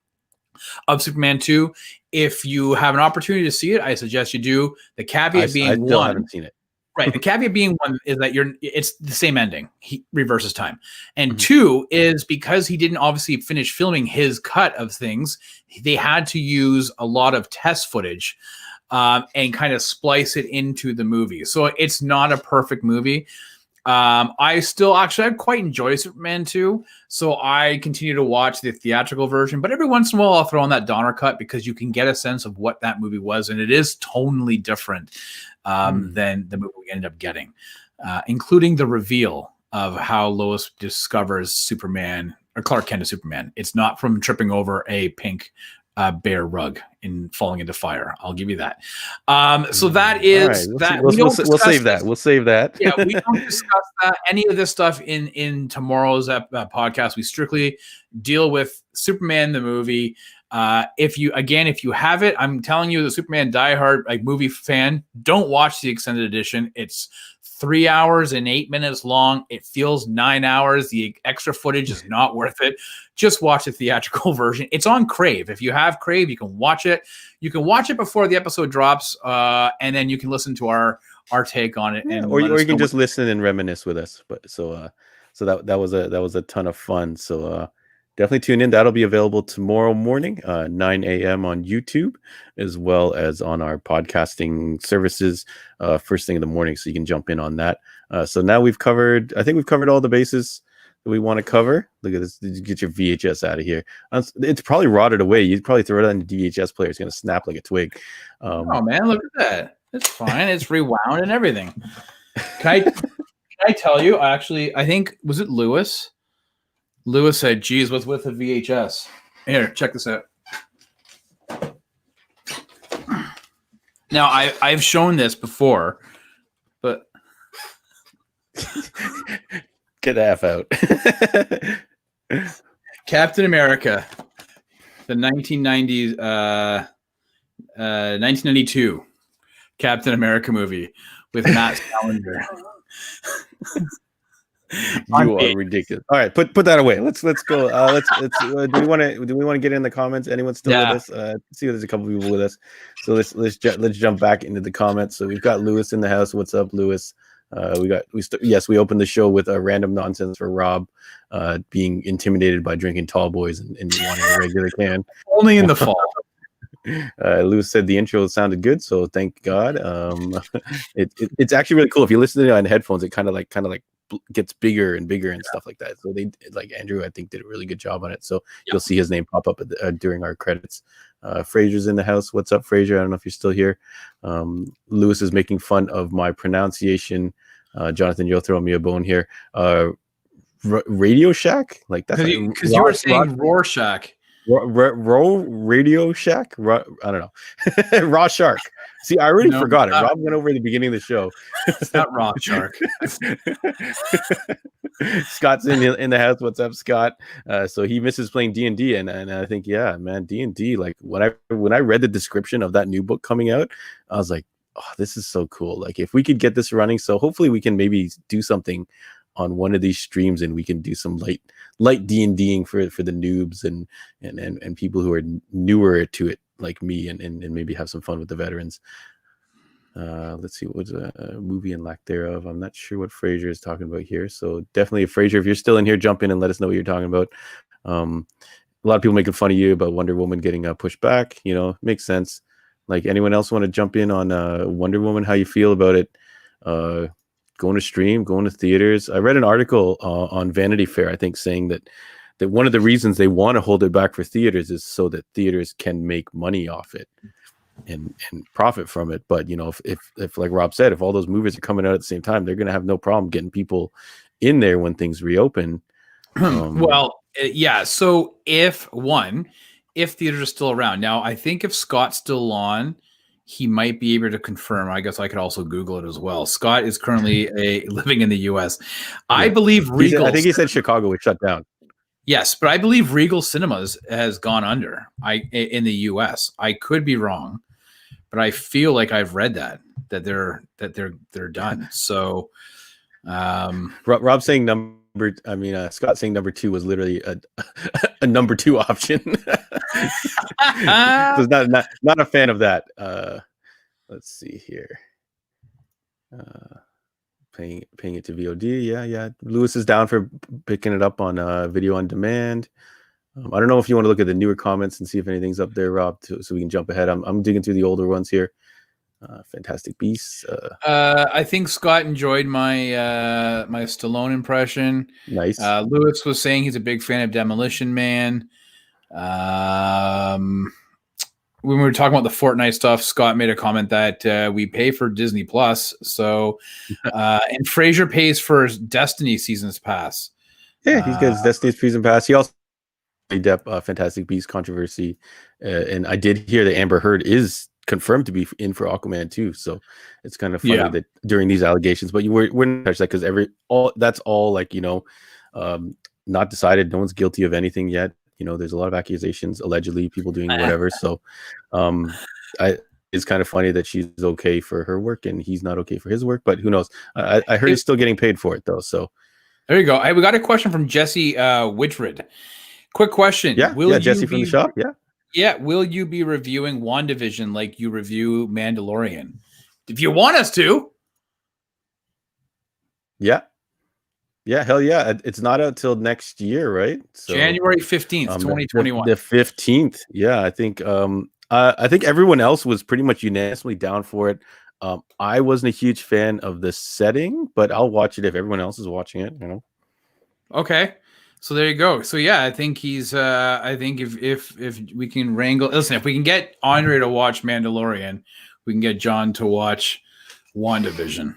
A: of Superman 2. If you have an opportunity to see it, I suggest you do. The caveat being
B: I still haven't seen it.
A: Right. The caveat being one is that it's the same ending. He reverses time. And 2 is because he didn't obviously finish filming his cut of things, they had to use a lot of test footage and kind of splice it into the movie. So it's not a perfect movie. I quite enjoy Superman 2, so I continue to watch the theatrical version, but every once in a while I'll throw on that Donner cut because you can get a sense of what that movie was, and it is tonally different than the movie we ended up getting, including the reveal of how Lois discovers Superman, or Clark Kent is Superman. It's not from tripping over a pink bear rug and falling into fire. I'll give you that. So that is
B: that. We'll save that. We'll save that.
A: Yeah, we don't discuss any of this stuff in tomorrow's podcast. We strictly deal with Superman the movie. If you have it, I'm telling you, the Superman diehard like movie fan, don't watch the extended edition. It's 3 hours and 8 minutes long. It feels 9 hours. The extra footage is not worth it. Just watch the theatrical version. It's on Crave. If you have Crave, you can watch it. You can watch it before the episode drops, and then you can listen to our take on it.
B: Yeah,
A: and
B: or you can just listen and reminisce with us. But so that was a ton of fun. So definitely tune in. That'll be available tomorrow morning, 9 a.m. on YouTube, as well as on our podcasting services first thing in the morning. So you can jump in on that. So now I think we've covered all the bases that we want to cover. Look at this. Get your VHS out of here. It's probably rotted away. You'd probably throw it on the VHS player. It's going to snap like a twig.
A: Oh, man, look at that. It's fine. It's rewound and everything. Can I tell you, actually, I think, was it Lewis? Lewis said, geez, what's with the VHS? Here, check this out. Now, I've shown this before, but...
B: Get the F out.
A: Captain America, the 1992 Captain America movie with Matt Salinger.
B: You are ridiculous. All right, put that away. Let's go. Do we want to get in the comments? Anyone still with us? See, there's a couple people with us. So let's jump back into the comments. So we've got Lewis in the house. What's up, Lewis? We opened the show with a random nonsense for Rob being intimidated by drinking tall boys and wanting a regular can.
A: Only in the fall.
B: Lewis said the intro sounded good, so thank God. It's actually really cool. If you listen to it on headphones, it kind of like gets bigger and bigger and stuff like that. So they like Andrew, I think, did a really good job on it. So you'll see his name pop up during our credits. Fraser's in the house. What's up, Fraser? I don't know if you're still here. Lewis is making fun of my pronunciation. Jonathan, you'll throw me a bone here. Radio Shack, like that's
A: because you were saying Rorschach.
B: Radio Shack. I don't know. Raw Shark. See, I already forgot it. Rob went over at the beginning of the show.
A: It's not Raw Shark.
B: Scott's in the house. What's up, Scott? So he misses playing D&D, and I think, yeah, man, D&D. Like when I read the description of that new book coming out, I was like, oh, this is so cool. Like if we could get this running, so hopefully we can maybe do something on one of these streams, and we can do some light D&Ding for the noobs and people who are newer to it like me, and maybe have some fun with the veterans. Let's see, what's a movie and lack thereof. I'm not sure what Fraser is talking about here, so definitely, Fraser, if you're still in here, jump in and let us know what you're talking about. A lot of people making fun of you about Wonder Woman getting pushed back. Makes sense. Like, anyone else want to jump in on Wonder Woman? How you feel about it? Going to stream, going to theaters. I read an article on Vanity Fair, I think, saying that one of the reasons they want to hold it back for theaters is so that theaters can make money off it and profit from it. But if like Rob said, if all those movies are coming out at the same time, they're going to have no problem getting people in there when things reopen.
A: Well, yeah. So if theaters are still around now, I think if Scott's still on, he might be able to confirm. I guess I could also Google it as well. Scott is currently living in the U.S. I believe Regal.
B: I think he said Chicago was shut down.
A: Yes, but I believe Regal Cinemas has gone under. In the U.S. I could be wrong, but I feel like I've read that they're done. So,
B: Rob saying Scott saying number 2 was literally a number 2 option. So not a fan of that. Let's see here. Paying it to VOD. Yeah. Lewis is down for picking it up on video on demand. I don't know if you want to look at the newer comments and see if anything's up there, Rob, so we can jump ahead. I'm digging through the older ones here. Fantastic Beasts.
A: I think Scott enjoyed my my Stallone impression.
B: Nice.
A: Lewis was saying he's a big fan of Demolition Man. When we were talking about the Fortnite stuff, Scott made a comment that we pay for Disney Plus. So, and Fraser pays for Destiny Seasons Pass.
B: Yeah, he's got his Destiny Season Pass. He also Fantastic Beasts controversy, and I did hear that Amber Heard is confirmed to be in for Aquaman too. So it's kind of funny that during these allegations, but we're not touch that because that's all like not decided. No one's guilty of anything yet. there's a lot of accusations, allegedly people doing whatever. So it's kind of funny that she's okay for her work and he's not okay for his work, but who knows? I heard he's still getting paid for it though. So
A: there you go. We got a question from Jesse Whitred. Quick question.
B: Yeah, Jesse from the shop. Yeah.
A: Yeah. Will you be reviewing WandaVision like you review Mandalorian? If you want us to.
B: Yeah. Yeah, hell yeah. It's not out till next year, right? So,
A: January 15th, 2021.
B: The 15th. Yeah, I think everyone else was pretty much unanimously down for it. I wasn't a huge fan of the setting, but I'll watch it if everyone else is watching it,
A: Okay. So there you go. So yeah, I think he's I think if we can wrangle, listen, if we can get Andre to watch Mandalorian, we can get John to watch WandaVision.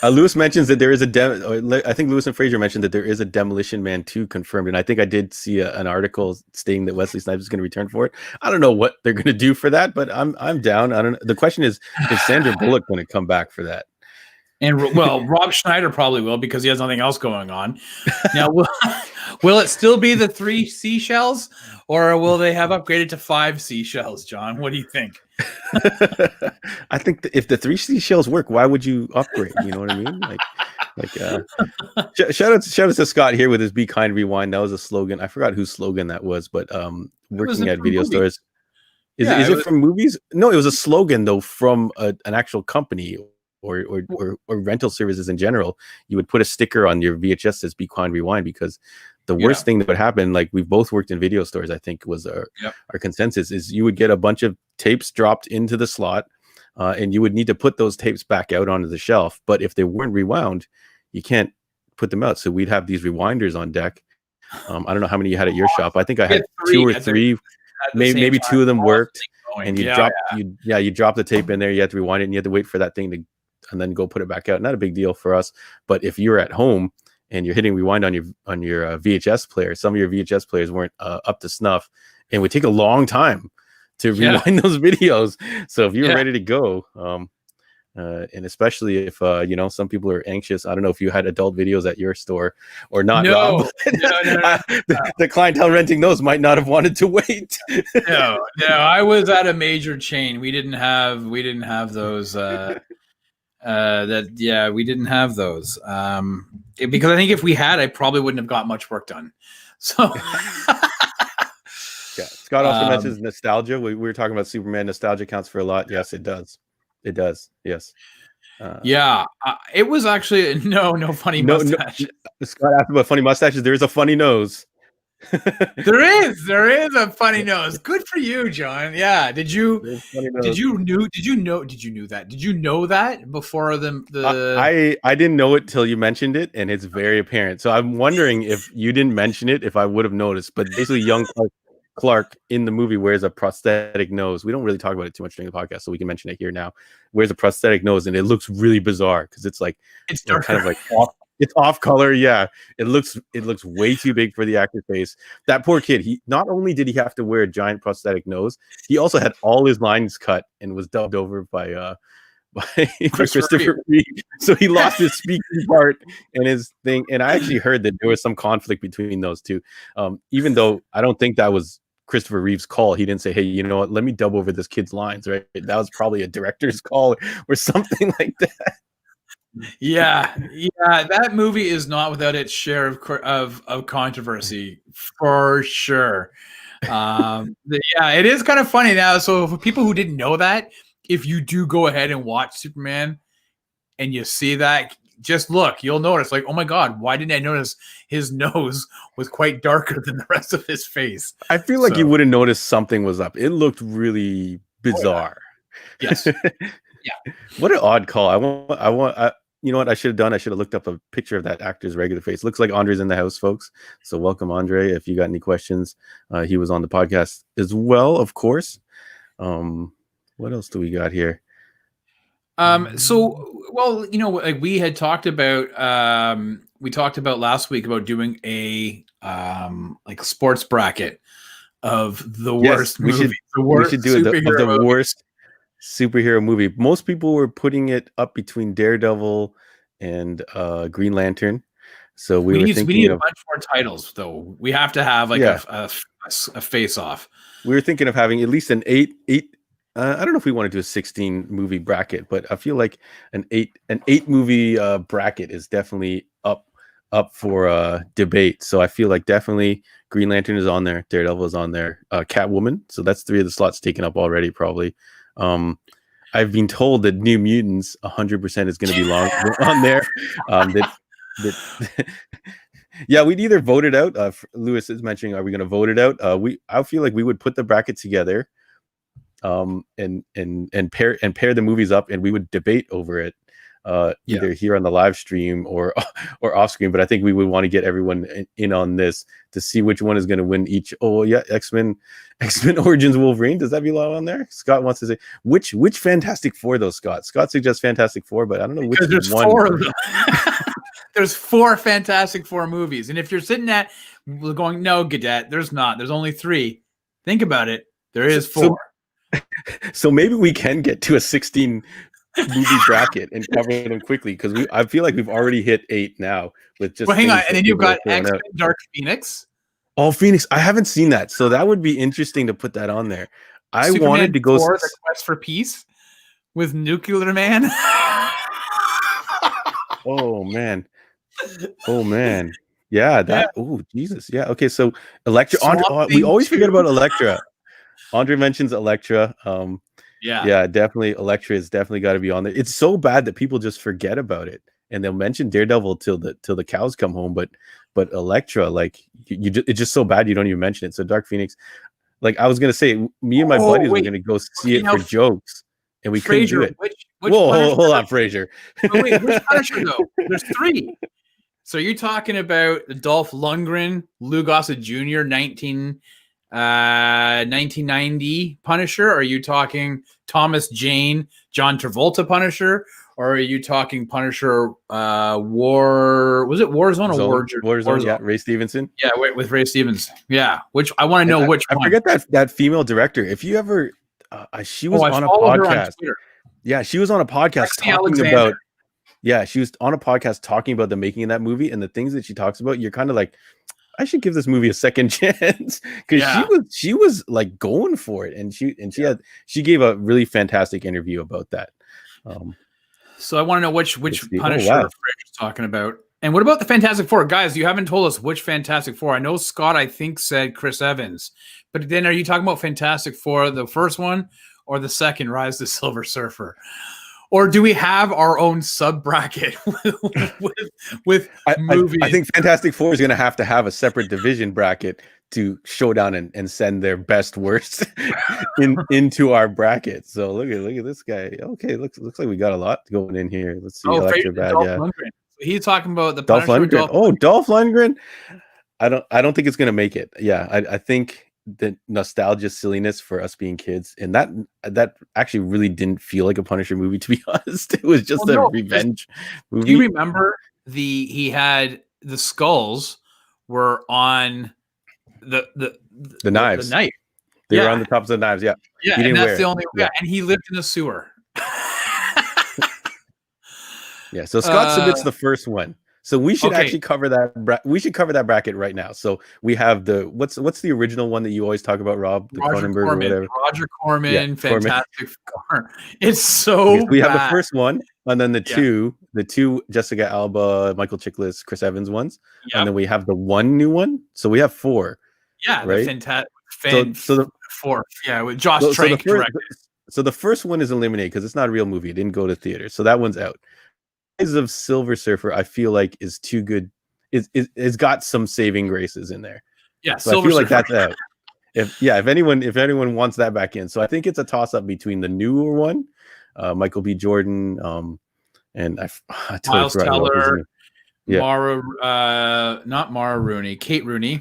B: Lewis mentions that there is I think Lewis and Fraser mentioned that there is a Demolition Man 2 confirmed, and I think I did see an article stating that Wesley Snipes is going to return for it. I don't know what they're going to do for that, but I'm down. I don't know. The question is Sandra Bullock going to come back for that?
A: And well, Rob Schneider probably will because he has nothing else going on. Now, will it still be the 3 seashells, or will they have upgraded to 5 seashells, John? What do you think?
B: I think if the 3 seashells work, why would you upgrade? You know what I mean? Shout out to Scott here with his "Be Kind, Rewind." That was a slogan. I forgot whose slogan that was, but working at video stores. Is it from movies? No, it was a slogan though from an actual company. Or rental services in general. You would put a sticker on your VHS that says "Be Kind, Rewind," because the worst thing that would happen, like we've both worked in video stores, I think was our consensus, is you would get a bunch of tapes dropped into the slot, and you would need to put those tapes back out onto the shelf. But if they weren't rewound, you can't put them out. So we'd have these rewinders on deck. I don't know how many you had at your shop. I think I had 2 or 3. Maybe 2 of them worked. And you drop the tape in there. You have to rewind it, and you have to wait for that thing to. And then go put it back out. Not a big deal for us, but if you're at home and you're hitting rewind on your VHS player, some of your VHS players weren't up to snuff, and it would take a long time to rewind those videos. So if you're ready to go, and especially if some people are anxious. I don't know if you had adult videos at your store or not.
A: No,
B: Rob. No. The clientele renting those might not have wanted to wait.
A: No, I was at a major chain. We didn't have those. We didn't have those because I think if we had, I probably wouldn't have got much work done. So
B: Scott also mentions nostalgia. We were talking about Superman. Nostalgia counts for a lot. Yes, it does. It does. Yes.
A: It was actually no funny mustache.
B: No, Scott asked about funny mustaches. There is a funny nose.
A: there is a funny nose. Good for you, John. Yeah. Did you know that before the
B: I didn't know it till you mentioned it, and it's very apparent. So I'm wondering if you didn't mention it, if I would have noticed. But basically, young Clark in the movie wears a prosthetic nose. We don't really talk about it too much during the podcast, so we can mention it here now. Wears a prosthetic nose, and it looks really bizarre because it's like it's kind of like it's off color. Yeah, it looks way too big for the actor's face. That poor kid. He not only did he have to wear a giant prosthetic nose, he also had all his lines cut and was dubbed over by Christopher Reeve. So he lost his speaking part and his thing. And I actually heard that there was some conflict between those two. Even though I don't think that was Christopher Reeve's call. He didn't say, "Hey, you know what? Let me dub over this kid's lines." Right? That was probably a director's call or something like that.
A: Yeah, that movie is not without its share of controversy for sure. It is kind of funny now. So for people who didn't know that, if you do go ahead and watch Superman and you see that, just look, you'll notice like, oh my God, why didn't I notice his nose was quite darker than the rwant of his face?
B: I feel like you would have noticed something was up. It looked really bizarre.
A: Yes. Yeah.
B: What an odd call. You know what I should have done? I should have looked up a picture of that actor's regular face. Looks like Andre's in the house, folks. So welcome, Andre. If you got any questions, he was on the podcast as well, of course. What else do we got here?
A: Like we had talked about, we talked about last week about doing a sports bracket of the worst movies.
B: We should do it of the worst superhero movie. Most people were putting it up between Daredevil and Green Lantern. So we were
A: we
B: thinking
A: need a
B: of
A: bunch more titles though. We have to have like a face off.
B: we were thinking of having at least an eight. I don't know if we want to do a 16 movie bracket, but I feel like an eight movie bracket is definitely up for debate. So I feel like definitely Green Lantern is on there, Daredevil is on there, Catwoman. So that's 3 of the slots taken up already, probably. I've been told that New Mutants 100% is going to be long on there. Yeah, we'd either vote it out. Lewis is mentioning, are we going to vote it out? I feel like we would put the bracket together, and pair the movies up, and we would debate over it, either here on the live stream or off screen. But I think we would want to get everyone in on this to see which one is going to win each. Oh yeah, X-Men Origins Wolverine. Does that belong on there? Scott wants to say which Fantastic Four though. Scott suggests Fantastic Four, but I don't know which
A: there's
B: one.
A: 4 of them. There's 4 Fantastic Four movies, and if you're sitting at going, no, Gadet, there's not. There's only 3. Think about it. There is 4.
B: So maybe we can get to a 16 movie bracket and cover them quickly, because I feel like we've already hit 8 now with just.
A: Well, hang on, and then you've got X-Men Dark Phoenix.
B: Oh, Phoenix! I haven't seen that, so that would be interesting to put that on there. I
A: Superman
B: wanted to go
A: 4, The Quest for Peace with Nuclear Man.
B: Oh man! Yeah, that. Yeah. Oh Jesus! Yeah. Okay, so Elektra. We always forget about Elektra. Andre mentions Elektra. Yeah, definitely. Elektra is definitely got to be on there. It's so bad that people just forget about it, and they'll mention Daredevil till the cows come home. But Elektra, like it's just so bad you don't even mention it. So Dark Phoenix, like I was gonna say, me and my buddies were gonna go see it for jokes, and we couldn't do it. Whoa, hold on, Fraser.
A: Wait, which Punisher though? There's 3. So you're talking about Dolph Lundgren, Lou Gossett Jr., 1990 Punisher? Or are you talking Thomas Jane, John Travolta Punisher? Or are you talking Punisher Warzone or Warzone?
B: Yeah, Ray Stevenson.
A: Yeah, with Ray Stevens. Yeah, which I want to know which one.
B: I forget that female director. If you ever, she was on a podcast. Yeah, she was on a podcast talking about. Yeah, she was on a podcast talking about the making of that movie, and the things that she talks about. You're kind of like, I should give this movie a second chance, because she was like going for it, and she gave a really fantastic interview about that.
A: So I want to know which Punisher Fraser's talking about. And what about the Fantastic Four? Guys, you haven't told us which Fantastic Four. I know Scott, I think, said Chris Evans. But then are you talking about Fantastic Four, the first one, or the second, Rise the Silver Surfer? Or do we have our own sub-bracket with movies?
B: I think Fantastic Four is going to have a separate division bracket to show down and send their best worst into our bracket. So look at this guy. Okay, looks like we got a lot going in here. Let's see.
A: He's talking about the
B: Dolph Lundgren. Dolph Lundgren. I don't think it's going to make it. Yeah, I think the nostalgia silliness for us being kids, and that actually really didn't feel like a Punisher movie, to be honest. It was just a revenge movie.
A: Do you remember he had the skulls were on the
B: knives.
A: The knife.
B: They were on the tops of the knives. Yeah.
A: Yeah, and that's the only way. And he lived in a sewer.
B: Yeah. So Scott submits the first one. So we should actually cover that. We should cover that bracket right now. So we have the what's the original one that you always talk about, Rob? The
A: Roger
B: Cronenberg or whatever.
A: Roger Corman, Fantastic Four. It's so
B: we have the first one, and then the two Jessica Alba, Michael Chiklis, Chris Evans ones, and then we have the one new one. So we have 4.
A: Yeah,
B: right.
A: The Fantastic. So the 4. Yeah, with Josh Trank directed.
B: So the first one is eliminated because it's not a real movie. It didn't go to theater, so that one's out. Rise of Silver Surfer, I feel like is too good. It's got some saving graces in there.
A: Yeah,
B: so I feel like that's out. If anyone wants that back in, so I think it's a toss up between the newer one, Michael B. Jordan, and I totally
A: Miles Teller,
B: yeah.
A: not Mara Rooney, Kate Rooney,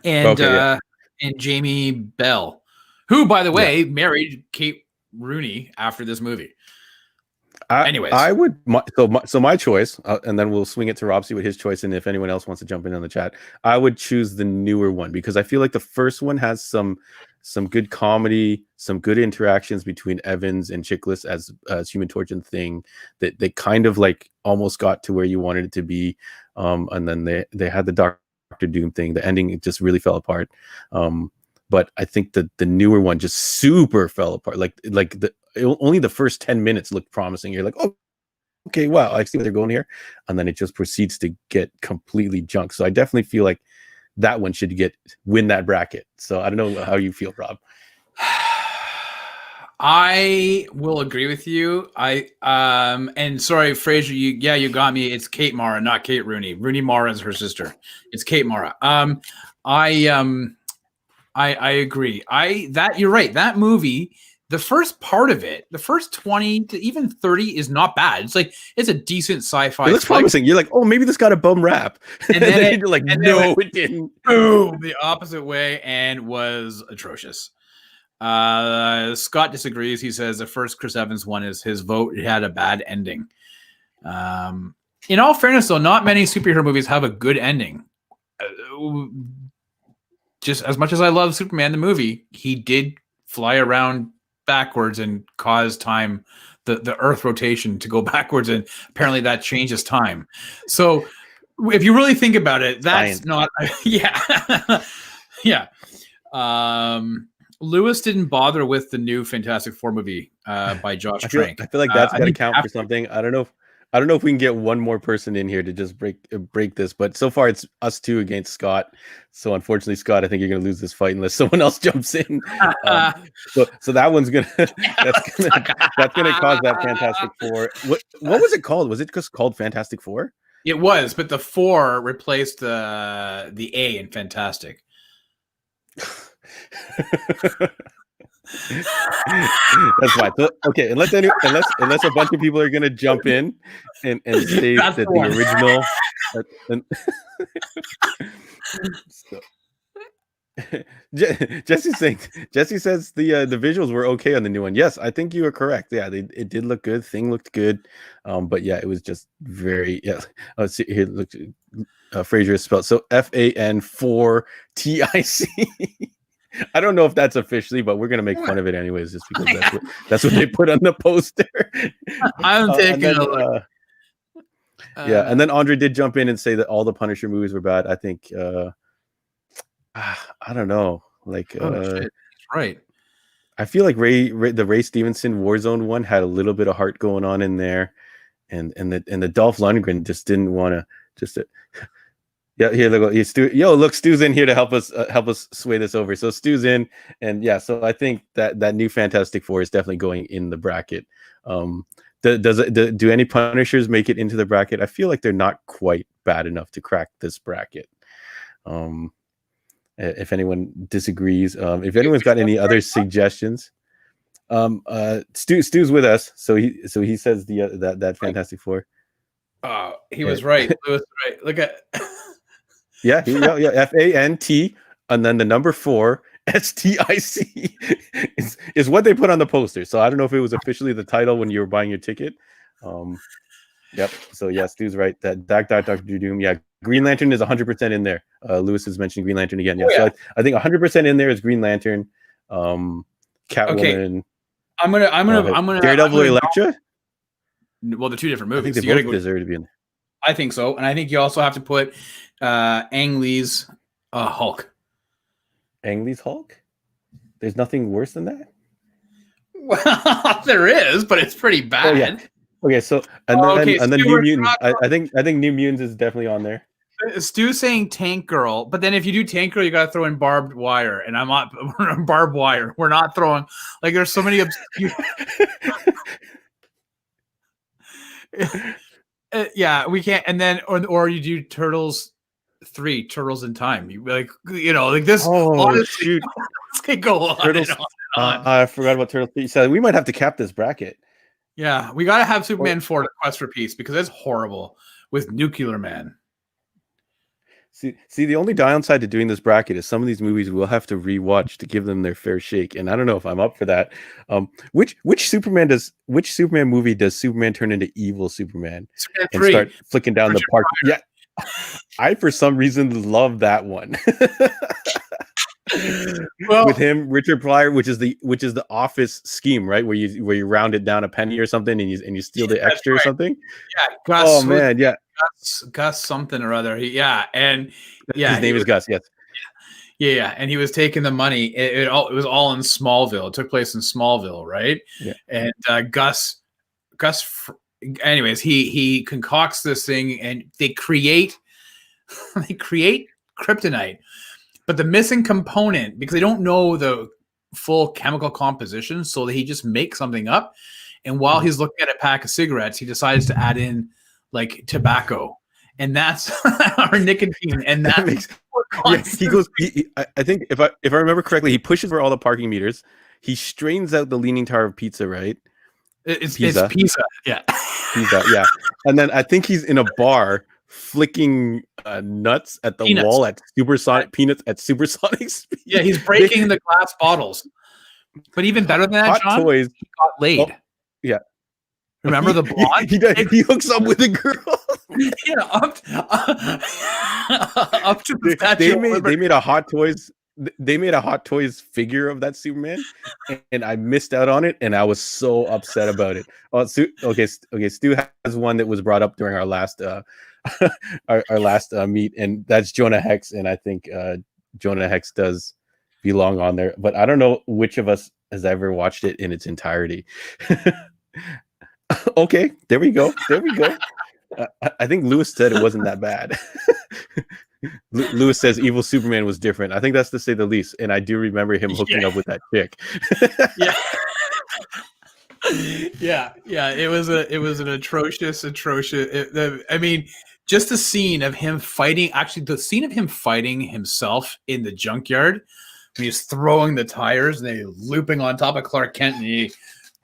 A: and Jamie Bell, who, by the way, married Kate Rooney after this movie. Anyways,
B: I would. So my choice, and then we'll swing it to Rob, see what his choice, and if anyone else wants to jump in on the chat, I would choose the newer one because I feel like the first one has some some good comedy, some good interactions between Evans and Chiklis as Human Torch and Thing. That they kind of like almost got to where you wanted it to be, and then they had the Doctor Doom thing. The ending, it just really fell apart. But I think that the newer one just super fell apart. Only the first 10 minutes looked promising. You're like, oh, okay, wow, I see where they're going here. And then it just proceeds to get completely junk. So I definitely feel like that one should win that bracket. So I don't know how you feel, Rob.
A: I will agree with you. And sorry, Fraser, you got me. It's Kate Mara, not Kate Rooney. Rooney Mara is her sister. It's Kate Mara. I agree. You're right. That movie, the first part of it, the first 20 to even 30 is not bad. It's a decent sci-fi.
B: It looks promising. You're like, oh, maybe this got a bum rap. And then you're like, no, it didn't.
A: Boom, the opposite way, and was atrocious. Scott disagrees. He says the first Chris Evans one is his vote. It had a bad ending. In all fairness, though, not many superhero movies have a good ending. Just as much as I love Superman the movie, he did fly around backwards and cause time, the Earth rotation to go backwards, and apparently that changes time. So if you really think about it, that's not yeah. Lewis didn't bother with the new Fantastic Four movie by Josh Trank.
B: I feel like that's got to count for something. I don't know if we can get one more person in here to just break this, but so far it's us two against Scott. So unfortunately, Scott, I think you're going to lose this fight unless someone else jumps in. So that one's gonna that's gonna cause that Fantastic Four. What was it called? Was it just called Fantastic Four?
A: It was, but the 4 replaced the A in Fantastic.
B: That's fine. So, okay, unless a bunch of people are gonna jump in and say that the original. Jesse says the visuals were okay on the new one. Yes, I think you are correct. Yeah, it did look good. Thing looked good, but yeah, it was just very see, here, look, Fraser is spelled so FAN4TIC. I don't know if that's officially, but we're gonna make fun of it anyways, just because that's what they put on the poster.
A: I'm taking a look.
B: Yeah, and then Andre did jump in and say that all the Punisher movies were bad. I think I don't know,
A: right.
B: I feel like the Ray Stevenson Warzone one had a little bit of heart going on in there, and the Dolph Lundgren just didn't want to yeah, here look, Stu's in here to help us sway this over. So Stu's in, and yeah, so I think that new Fantastic Four is definitely going in the bracket. Do any Punishers make it into the bracket? I feel like they're not quite bad enough to crack this bracket. If anyone disagrees, if anyone's got any other suggestions, Stu's with us, so he says that Fantastic Four.
A: He was right. Lewis was right. Look at
B: yeah, FANT and then the number 4 STIC is what they put on the poster. So I don't know if it was officially the title when you were buying your ticket. Yep. So yeah, Stu's right. That Dr. Doom. Yeah, Green Lantern is 100% in there. Lewis has mentioned Green Lantern again. Yeah. So I think 100% in there is Green Lantern. Catwoman.
A: Okay. I'm gonna
B: Daredevil, Elektra.
A: Well, they're two different
B: I
A: movies.
B: think they both deserve to be in there.
A: I think so, and I think you also have to put Ang Lee's Hulk.
B: Ang Lee's Hulk? There's nothing worse than that?
A: Well, there is, but it's pretty bad.
B: Oh, yeah. Okay, so and then New Mutants. I think New Mutants is definitely on there.
A: Stu's saying Tank Girl, but then if you do Tank Girl, you got to throw in Barbed Wire, and I'm not Barbed Wire. We're not throwing there's so many obscure. Yeah, we can't. And then or you do Turtles 3, Turtles in Time. You this.
B: Oh,
A: honestly,
B: shoot!
A: Can go on.
B: Turtles.
A: And on.
B: I forgot about Turtles 3. So we might have to cap this bracket.
A: Yeah, we got to have Superman 4 to Quest for Peace because it's horrible with Nuclear Man.
B: See, the only downside to doing this bracket is some of these movies we'll have to rewatch to give them their fair shake, and I don't know if I'm up for that. Which Superman movie does Superman turn into evil Superman
A: Superman
B: and
A: 3.
B: start flicking down the park? Yeah, I for some reason love that one.
A: Well,
B: with him, Richard Pryor, which is the office scheme, right? Where you round it down a penny or something, and you steal the
A: that's
B: extra or
A: right.
B: something.
A: Yeah,
B: Oh
A: Gus was
B: man, yeah.
A: Gus something or other. And
B: His
A: yeah,
B: name is Gus. Yes.
A: yeah, and he was taking the money. It was all in Smallville. It took place in Smallville, right?
B: Yeah.
A: And Gus, anyways, he concocts this thing, and they create kryptonite. But the missing component, because they don't know the full chemical composition, so he just makes something up. And while he's looking at a pack of cigarettes, he decides to add in like tobacco, and that's our nicotine. And that
B: makes he goes. I think if I remember correctly, he pushes for all the parking meters. He strains out the Leaning Tower of Pizza, right?
A: It's pizza. Yeah.
B: Pizza, yeah. And then I think he's in a bar flicking nuts at the
A: Peanuts.
B: wall at supersonic peanuts at supersonic speed.
A: Yeah, he's breaking the glass bottles. But even better than that,
B: Hot
A: John,
B: toys.
A: he got laid.
B: Oh, yeah.
A: Remember the blonde?
B: He hooks up with a girl.
A: Yeah, up to the statue.
B: They made a Hot Toys. They made a Hot Toys figure of that Superman, and I missed out on it, and I was so upset about it. Oh, okay. Stu has one that was brought up during our last our last meet, and that's Jonah Hex, and I think Jonah Hex does belong on there, but I don't know which of us has ever watched it in its entirety. Okay, there we go. I think Lewis said it wasn't that bad. Lewis says evil Superman was different. I think that's to say the least. And I do remember him hooking up with that chick.
A: Yeah. It was an atrocious. I mean, just the scene of him fighting. Actually, the scene of him fighting himself in the junkyard. When he's throwing the tires and they're looping on top of Clark Kent, and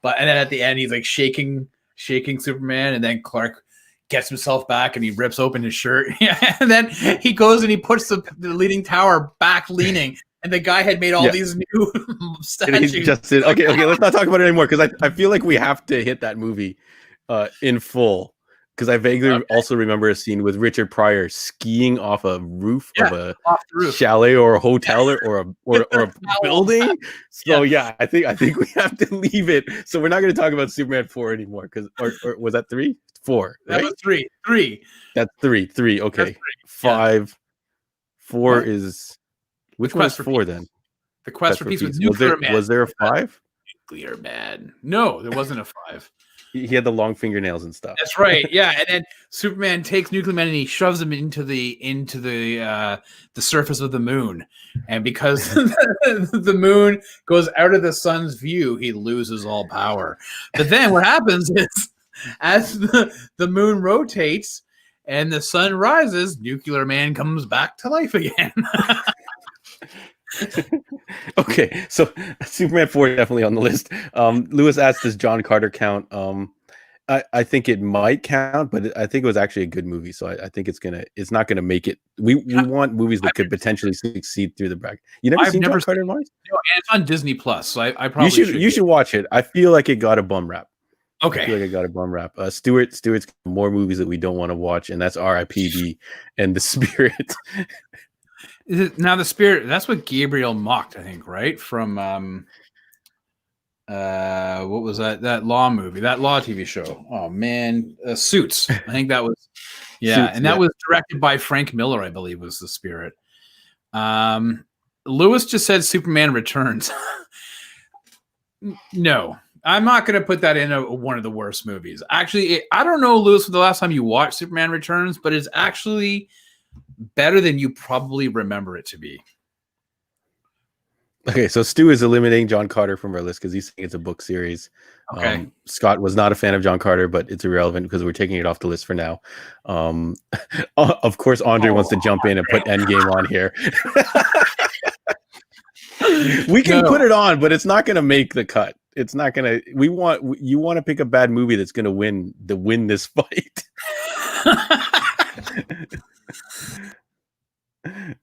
A: then at the end he's like shaking Superman, and then Clark gets himself back and he rips open his shirt. And then he goes and he puts the Leaning Tower back leaning, and the guy had made all these new statues.
B: Okay, let's not talk about it anymore, because I feel like we have to hit that movie in full, because I vaguely also remember a scene with Richard Pryor skiing off a roof of a chalet or a hotel or a building. So I think we have to leave it. So we're not going to talk about Superman 4 anymore, because or was that 3? 4, right?
A: That was 3.
B: That's 3. Okay.
A: That's 3.
B: 5. 4 is which one's 4 then?
A: The Quest for Peace with Nuclear Man.
B: Was there a 5?
A: Nuclear Man. No, there wasn't a 5.
B: He had the long fingernails and stuff.
A: That's right. Yeah, and then Superman takes Nuclear Man and he shoves him into the surface of the moon. And because the moon goes out of the sun's view, he loses all power. But then what happens is, as the moon rotates and the sun rises, Nuclear Man comes back to life again.
B: Okay, so Superman 4 definitely on the list. Lewis asked, does John Carter count? I think it might count, but I think it was actually a good movie, so I think it's not gonna make it. We want movies that could potentially succeed through the bracket. I've seen John Carter Mars?
A: No, and it's on Disney Plus, so I probably
B: you should watch it. I feel like it got a bum rap.
A: Okay.
B: I feel like I got a bum rap. Stewart's got more movies that we don't want to watch, and that's R.I.P.D. and The Spirit.
A: Now The Spirit, that's what Gabriel mocked, I think, right? From what was that law movie, that law TV show? Oh man, Suits. I think that was Suits, and that was directed by Frank Miller, I believe, was The Spirit. Lewis just said Superman Returns. No. I'm not going to put that in one of the worst movies. Actually, I don't know, Lewis, the last time you watched Superman Returns, but it's actually better than you probably remember it to be.
B: Okay, so Stu is eliminating John Carter from our list because he's saying it's a book series.
A: Okay.
B: Scott was not a fan of John Carter, but it's irrelevant because we're taking it off the list for now. Of course, Andre wants to jump in and put Endgame on here. We can put it on, but it's not going to make the cut. It's not going to. You want to pick a bad movie that's going to win this fight.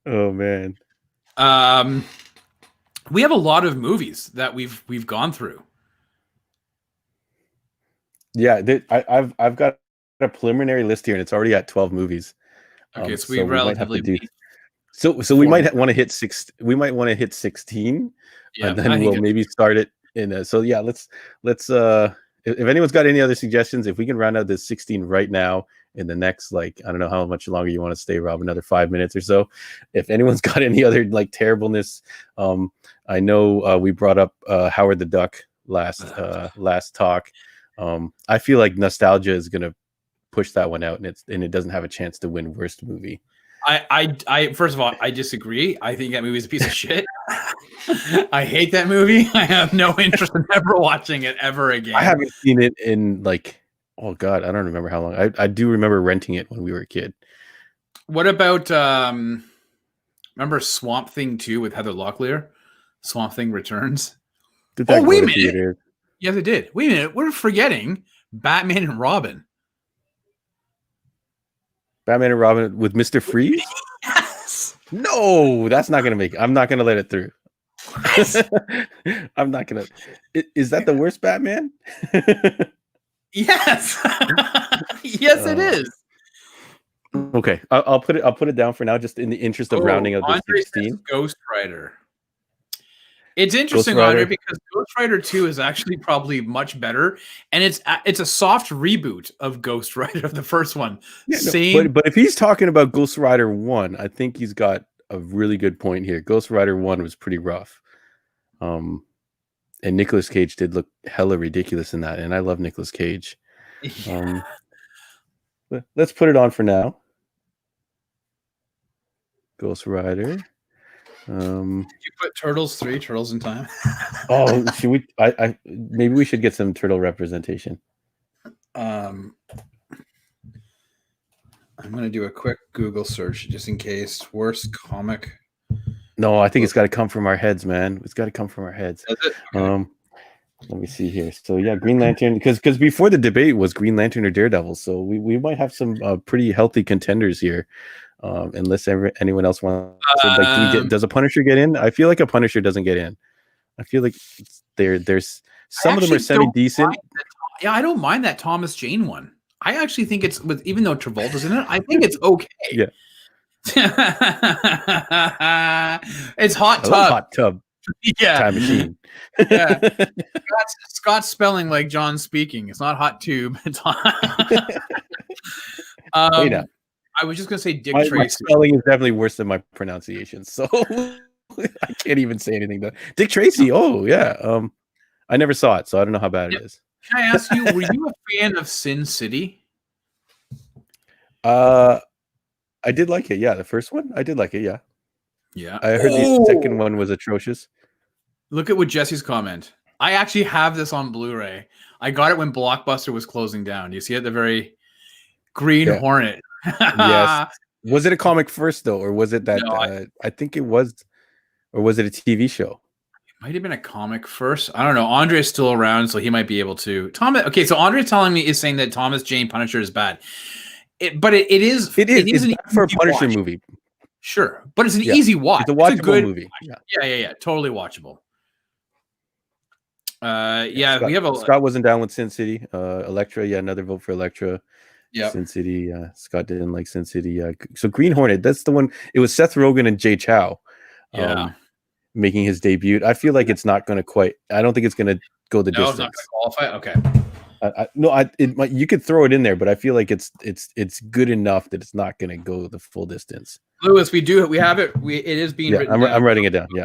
B: Oh man.
A: We have a lot of movies that we've gone through.
B: Yeah, I've got a preliminary list here, and it's already at 12 movies.
A: Okay, so we relatively.
B: So we might want to hit 6. We might want to hit 16,
A: Yeah,
B: and then we'll maybe start it in. So yeah, let's. If anyone's got any other suggestions, if we can round out this 16 right now in the next, like, I don't know how much longer you want to stay, Rob, another 5 minutes or so. If anyone's got any other like terribleness, I know we brought up Howard the Duck last talk. I feel like nostalgia is gonna push that one out, and it doesn't have a chance to win worst movie.
A: I first of all, I disagree. I think that movie is a piece of shit. I hate that movie. I have no interest in ever watching it ever again.
B: I haven't seen it in like, oh god, I don't remember how long. I do remember renting it when we were a kid.
A: What about remember Swamp Thing 2 with Heather Locklear? Swamp Thing Returns. Wait a minute. Theater? Yes, it did. Wait a minute. We're forgetting Batman and Robin.
B: Batman and Robin with Mr. Freeze?
A: Yes.
B: No, that's not gonna make it. I'm not gonna let it through. I'm not gonna. Is that the worst Batman?
A: Yes. Yes, it is.
B: Okay, I'll put it down for now, just in the interest of rounding up the 16.
A: Ghost Rider. It's interesting, Andre, because Ghost Rider 2 is actually probably much better, and it's a soft reboot of Ghost Rider, the first one.
B: Yeah, but if he's talking about Ghost Rider 1, I think he's got a really good point here. Ghost Rider 1 was pretty rough. And Nicolas Cage did look hella ridiculous in that, and I love Nicolas Cage. Yeah. Let's put it on for now. Ghost Rider.
A: Did you put Turtles 3, Turtles in Time?
B: Oh, should we? Maybe we should get some turtle representation.
A: I'm going to do a quick Google search just in case. Worst comic.
B: No, I think it's got to come from our heads, man. It's got to come from our heads.
A: Does it? Okay.
B: Let me see here. So yeah, Green Lantern, because before the debate was Green Lantern or Daredevil, so we might have some pretty healthy contenders here. Unless anyone else wants to, does a Punisher get in? I feel like a Punisher doesn't get in. I feel like there's some of them are semi-decent.
A: Yeah, I don't mind that Thomas Jane one. I actually think it's even though Travolta's in it, I think it's okay.
B: Yeah.
A: It's Hot Tub.
B: Hot Tub.
A: Yeah.
B: Time Machine.
A: Yeah. Scott's spelling like John speaking. It's not Hot Tube. It's hot. I was just gonna say Dick Tracy.
B: My spelling is definitely worse than my pronunciation, so I can't even say anything. Dick Tracy. Oh yeah. I never saw it, so I don't know how bad it is.
A: Can I ask you? Were you a fan of Sin City?
B: I did like it. Yeah, the first one. I did like it. Yeah.
A: Yeah.
B: I heard the second one was atrocious.
A: Look at what Jesse's comment. I actually have this on Blu-ray. I got it when Blockbuster was closing down. You see it? The very Green Hornet.
B: Yes. Was it a comic first though, or was it that? No, I think it was, or was it a TV show?
A: It might have been a comic first. I don't know. Andre's still around, so he might be able to. Okay, so Andre saying that Thomas Jane Punisher is bad, but it is.
B: It is for a Punisher movie.
A: Sure, but it's an easy watch.
B: It's a watchable good movie.
A: Yeah, totally watchable.
B: Scott,
A: we have a.
B: Scott wasn't down with Sin City. Elektra, another vote for Elektra.
A: Yeah,
B: Sin City. Scott didn't like Sin City. So Green Hornet, that's the one. It was Seth Rogen and Jay Chow, making his debut. I feel like it's not going to quite. I don't think it's going to go the distance.
A: It's not going to qualify.
B: Okay. You could throw it in there, but I feel like it's good enough that it's not going to go the full distance.
A: Lewis, we have it. It is being written.
B: I'm writing it down. Yeah,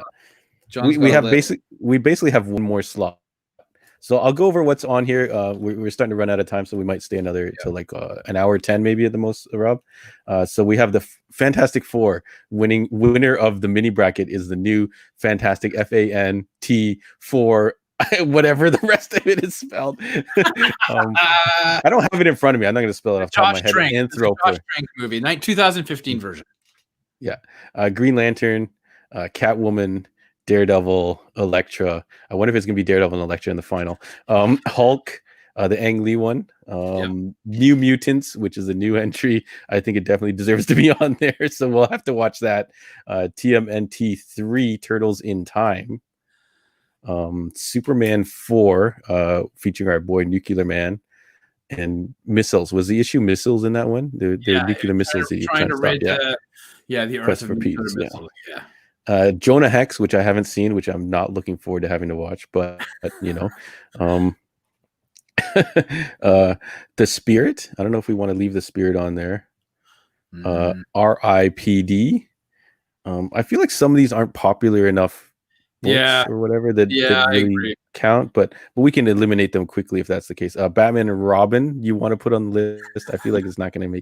B: we basically have one more slot. So I'll go over what's on here. We're starting to run out of time, so we might stay another till like an hour 10 maybe at the most, Rob. So we have the Fantastic Four. Winner of the mini bracket is the new Fantastic FANT4, whatever the rest of it is spelled. I don't have it in front of me. I'm not going to spell it off the top of my head.
A: Josh Trank movie, 2015 version.
B: Yeah, Green Lantern, Catwoman, Daredevil, Elektra. I wonder if it's gonna be Daredevil and Elektra in the final. Hulk, the Ang Lee one. New Mutants, which is a new entry. I think it definitely deserves to be on there. So we'll have to watch that. TMNT 3, Turtles in Time. Superman 4, featuring our boy Nuclear Man. and missiles. Was the issue missiles in that one? They're nuclear missiles that you're trying to stop.
A: rid the Earth
B: Quest
A: of
B: for
A: nuclear
B: Peace.
A: missiles.
B: Jonah Hex, which I haven't seen, which I'm not looking forward to having to watch, but the Spirit. I don't know if we want to leave the Spirit on there. RIPD. I feel like some of these aren't popular enough books or whatever that really count, but we can eliminate them quickly if that's the case. Batman and Robin, you want to put on the list? I feel like it's not going to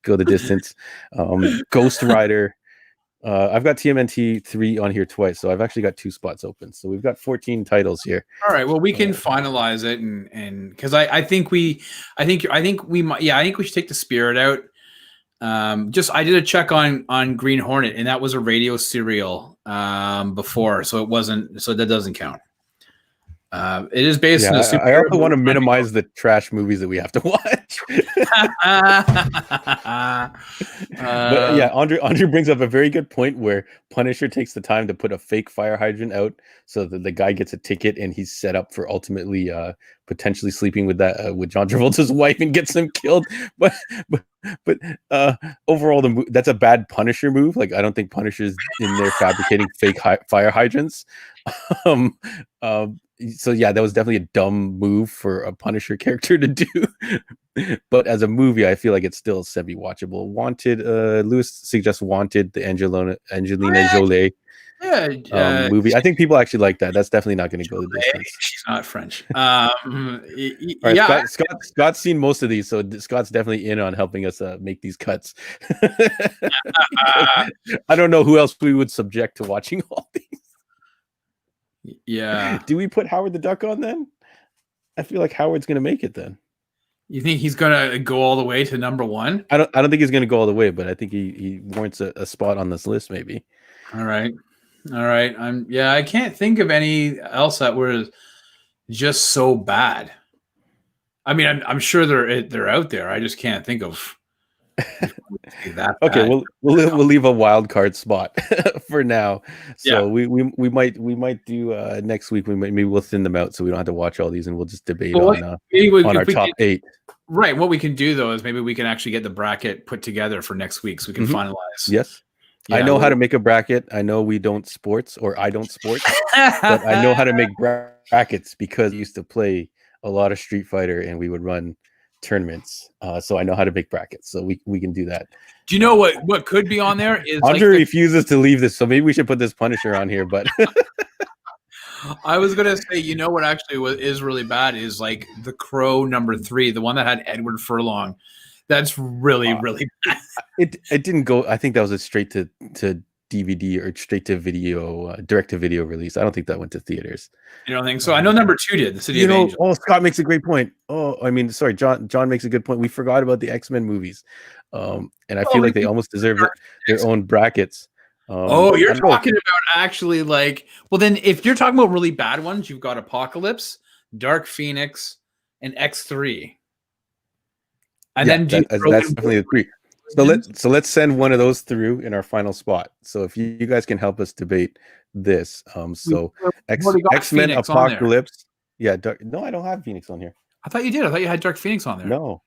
B: go the distance. Ghost Rider. I've got TMNT 3 on here twice, so I've actually got 2 spots open. So we've got 14 titles here.
A: All right. Well, we can finalize it, and because I think we should take the Spirit out. I did a check on Green Hornet, and that was a radio serial before, so that doesn't count. It is based on
B: I also want to minimize the trash movies that we have to watch. But yeah, Andre brings up a very good point where Punisher takes the time to put a fake fire hydrant out so that the guy gets a ticket and he's set up for ultimately potentially sleeping with John Travolta's wife and gets him killed. But overall, that's a bad Punisher move. Like, I don't think Punisher's in there fabricating fake fire hydrants. So yeah, that was definitely a dumb move for a Punisher character to do. But as a movie, I feel like it's still semi-watchable. Wanted, Lewis suggests Wanted, the Angelina Jolie movie. I think people actually like that. That's definitely not going to go the distance.
A: She's not French.
B: Right, Scott's seen most of these, so Scott's definitely in on helping us make these cuts. I don't know who else we would subject to watching all these.
A: Yeah.
B: Do we put Howard the Duck on then? I feel like Howard's going to make it then.
A: You think he's going to go all the way to number 1?
B: I don't think he's going to go all the way, but I think he warrants a spot on this list maybe.
A: All right. I can't think of any else that were just so bad. I mean, I'm sure they're out there. I just can't think of that.
B: Okay, we'll leave a wild card spot for now. So we might do next week. Maybe we'll thin them out so we don't have to watch all these, and we'll just debate on our top 8.
A: Right. What we can do though is maybe we can actually get the bracket put together for next week, so we can finalize.
B: Yes. Yeah, I know how to make a bracket. I know I don't sports, but I know how to make brackets because I used to play a lot of Street Fighter and we would run tournaments. So I know how to make brackets. So we can do that.
A: Do you know what could be on there? Is
B: Andre refuses to leave this, so maybe we should put this Punisher on here. But
A: I was gonna say, what actually is really bad is like The Crow number 3, the one that had Edward Furlong. That's really bad.
B: It didn't go. I think that was a straight to DVD or straight to video, direct to video release. I don't think that went to theaters.
A: You don't think so? I know number 2 did. The City of Angels.
B: Oh, Scott makes a great point. John makes a good point. We forgot about the X-Men movies, and I feel like they almost deserve their own brackets.
A: You're talking about actually like. Well, then if you're talking about really bad ones, you've got Apocalypse, Dark Phoenix, and X3. And then that's definitely
B: the 3. So let's send one of those through in our final spot. So if you guys can help us debate this, X-Men Apocalypse. Yeah, no, I don't have Phoenix on here.
A: I thought you did. I thought you had Dark Phoenix on there.
B: No.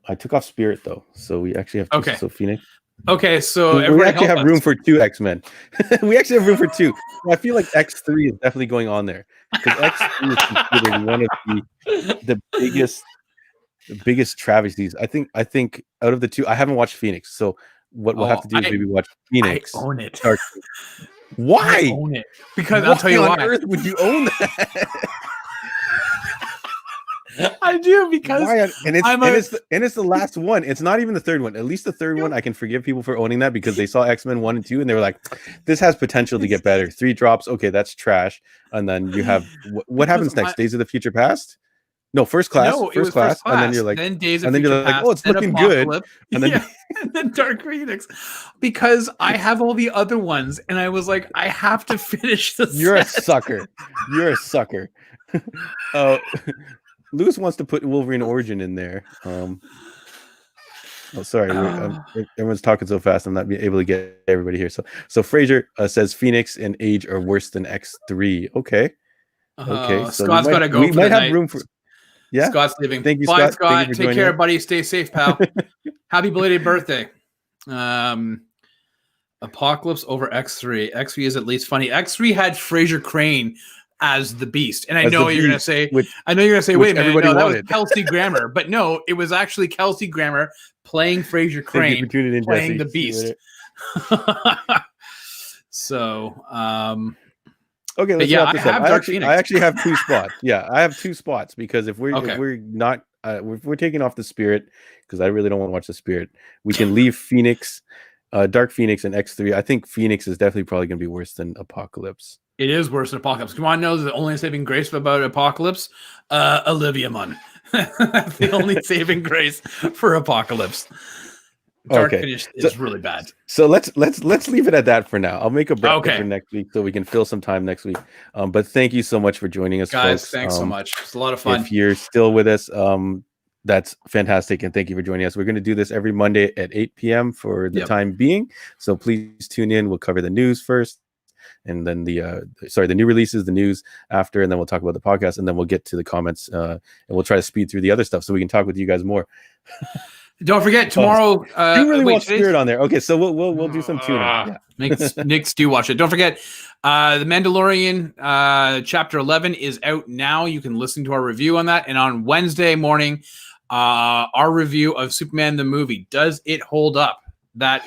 B: I took off Spirit though, so we actually have 2. Okay. So Phoenix.
A: Okay, so
B: we actually have room for 2 X-Men. We actually have room for 2. I feel like X3 is definitely going on there because X3 is considered one of the biggest travesties. I think out of the 2, I haven't watched Phoenix. So what we'll have to do is maybe watch Phoenix.
A: I own it.
B: Why?
A: I own it because I'll tell you why.
B: On earth would you own that?
A: I do because
B: it's the last one. It's not even the third one. At least the third one, I can forgive people for owning that because they saw X-Men 1 and 2 and they were like, "This has potential to get better." 3 drops, okay, that's trash. And then you have what happens next? Days of the Future Past. No, First Class.
A: No,
B: First class. And then you're like,
A: Days of Future Past,
B: oh, it's looking good. And then,
A: and then Dark Phoenix, because I have all the other ones, and I was like, I have to finish this.
B: You're a sucker. You're a sucker. Lewis wants to put Wolverine Origin in there. Sorry, everyone's talking so fast. I'm not being able to get everybody here. So Fraser says Phoenix and Age are worse than X3. Okay. So
A: Scott's got to go.
B: We might have room for. Yeah.
A: Scott's leaving.
B: Thank you,
A: Bye,
B: Scott. Thank you for
A: Take
B: joining
A: care,
B: us.
A: buddy. Stay safe, pal. Happy belated birthday. Apocalypse over X3. X3 is at least funny. X3 had Fraser Crane as the Beast, and I
B: As
A: know
B: the
A: you're gonna
B: Beast,
A: say,
B: which
A: wait a minute,
B: everybody
A: no, that was
B: wanted.
A: Kelsey Grammer, but no, it was actually Kelsey Grammer playing Fraser
B: Thank you for
A: Crane,
B: tuning in,
A: playing
B: Jesse.
A: the
B: See you
A: Beast.
B: later.
A: So,
B: Okay,
A: but
B: let's
A: yeah,
B: wrap this
A: I
B: up.
A: have
B: I
A: Dark
B: actually,
A: Phoenix.
B: I actually have 2 spots. Yeah, I have 2 spots because if
A: Okay.
B: we're not if we're taking off the Spirit, because I really don't want to watch the Spirit, we can leave Phoenix, Dark Phoenix, and X3. I think Phoenix is definitely probably going to be worse than Apocalypse.
A: It is worse than Apocalypse. You want to know the only saving grace about Apocalypse? Olivia Munn. That's the only saving grace for Apocalypse. Dark
B: Okay.
A: Finish is really bad.
B: So let's leave it at that for now. I'll make a bracket
A: Okay.
B: for next week so we can fill some time next week. But thank you so much for joining us,
A: guys.
B: folks.
A: Thanks so much. It's a lot of fun.
B: If you're still with us, that's fantastic, and thank you for joining us. We're going to do this every Monday at 8 p.m. for the time being. So please tune in. We'll cover the news first, and then the new releases, the news after, and then we'll talk about the podcast, and then we'll get to the comments, and we'll try to speed through the other stuff so we can talk with you guys more.
A: Don't forget tomorrow.
B: You really want Spirit on there? Okay, so we'll do some tuning. Yeah.
A: Nick, do watch it. Don't forget, The Mandalorian Chapter 11 is out now. You can listen to our review on that, and on Wednesday morning, our review of Superman the movie. Does it hold up? That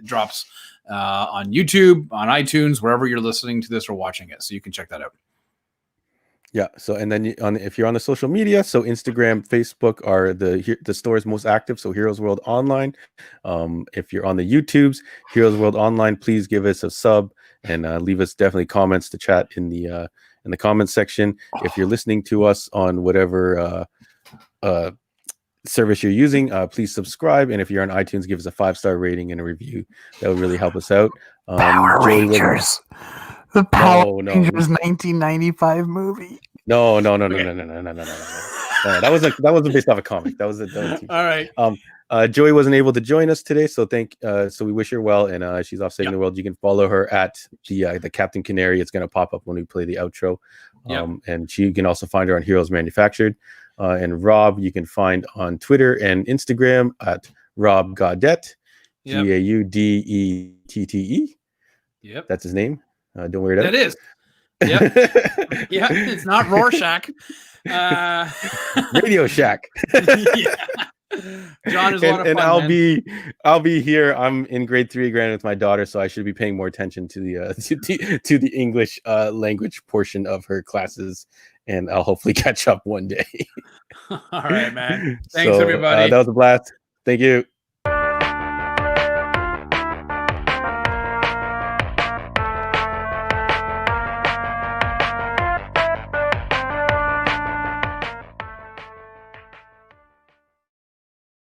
A: drops on YouTube, on iTunes, wherever you're listening to this or watching it. So you can check that out.
B: Yeah. So, and then if you're on the social media, so Instagram, Facebook are the stores most active. So Heroes World Online. If you're on the YouTubes, Heroes World Online, please give us a sub and leave us definitely comments to chat in the comments section. If you're listening to us on whatever service you're using, please subscribe. And if you're on iTunes, give us a 5-star rating and a review. That would really help us out.
A: Power Rangers. The Power Rangers 1995 movie.
B: No. That wasn't based off a comic. That was
A: all right.
B: Joey wasn't able to join us today, so so we wish her well, and she's off saving the world. You can follow her at the Captain Canary. It's going to pop up when we play the outro. And you can also find her on Heroes Manufactured. And Rob, you can find on Twitter and Instagram at Rob Gaudette, Gaudette.
A: Yep,
B: that's his name. Don't worry about
A: it. That is. Yep. Yeah, it's not Rorschach.
B: Radio Shack.
A: Yeah. John is a lot of fun.
B: And I'll be here. I'm in grade 3 with my daughter, so I should be paying more attention to the English language portion of her classes, and I'll hopefully catch up one day.
A: All right, man. Thanks, everybody.
B: That was a blast. Thank you.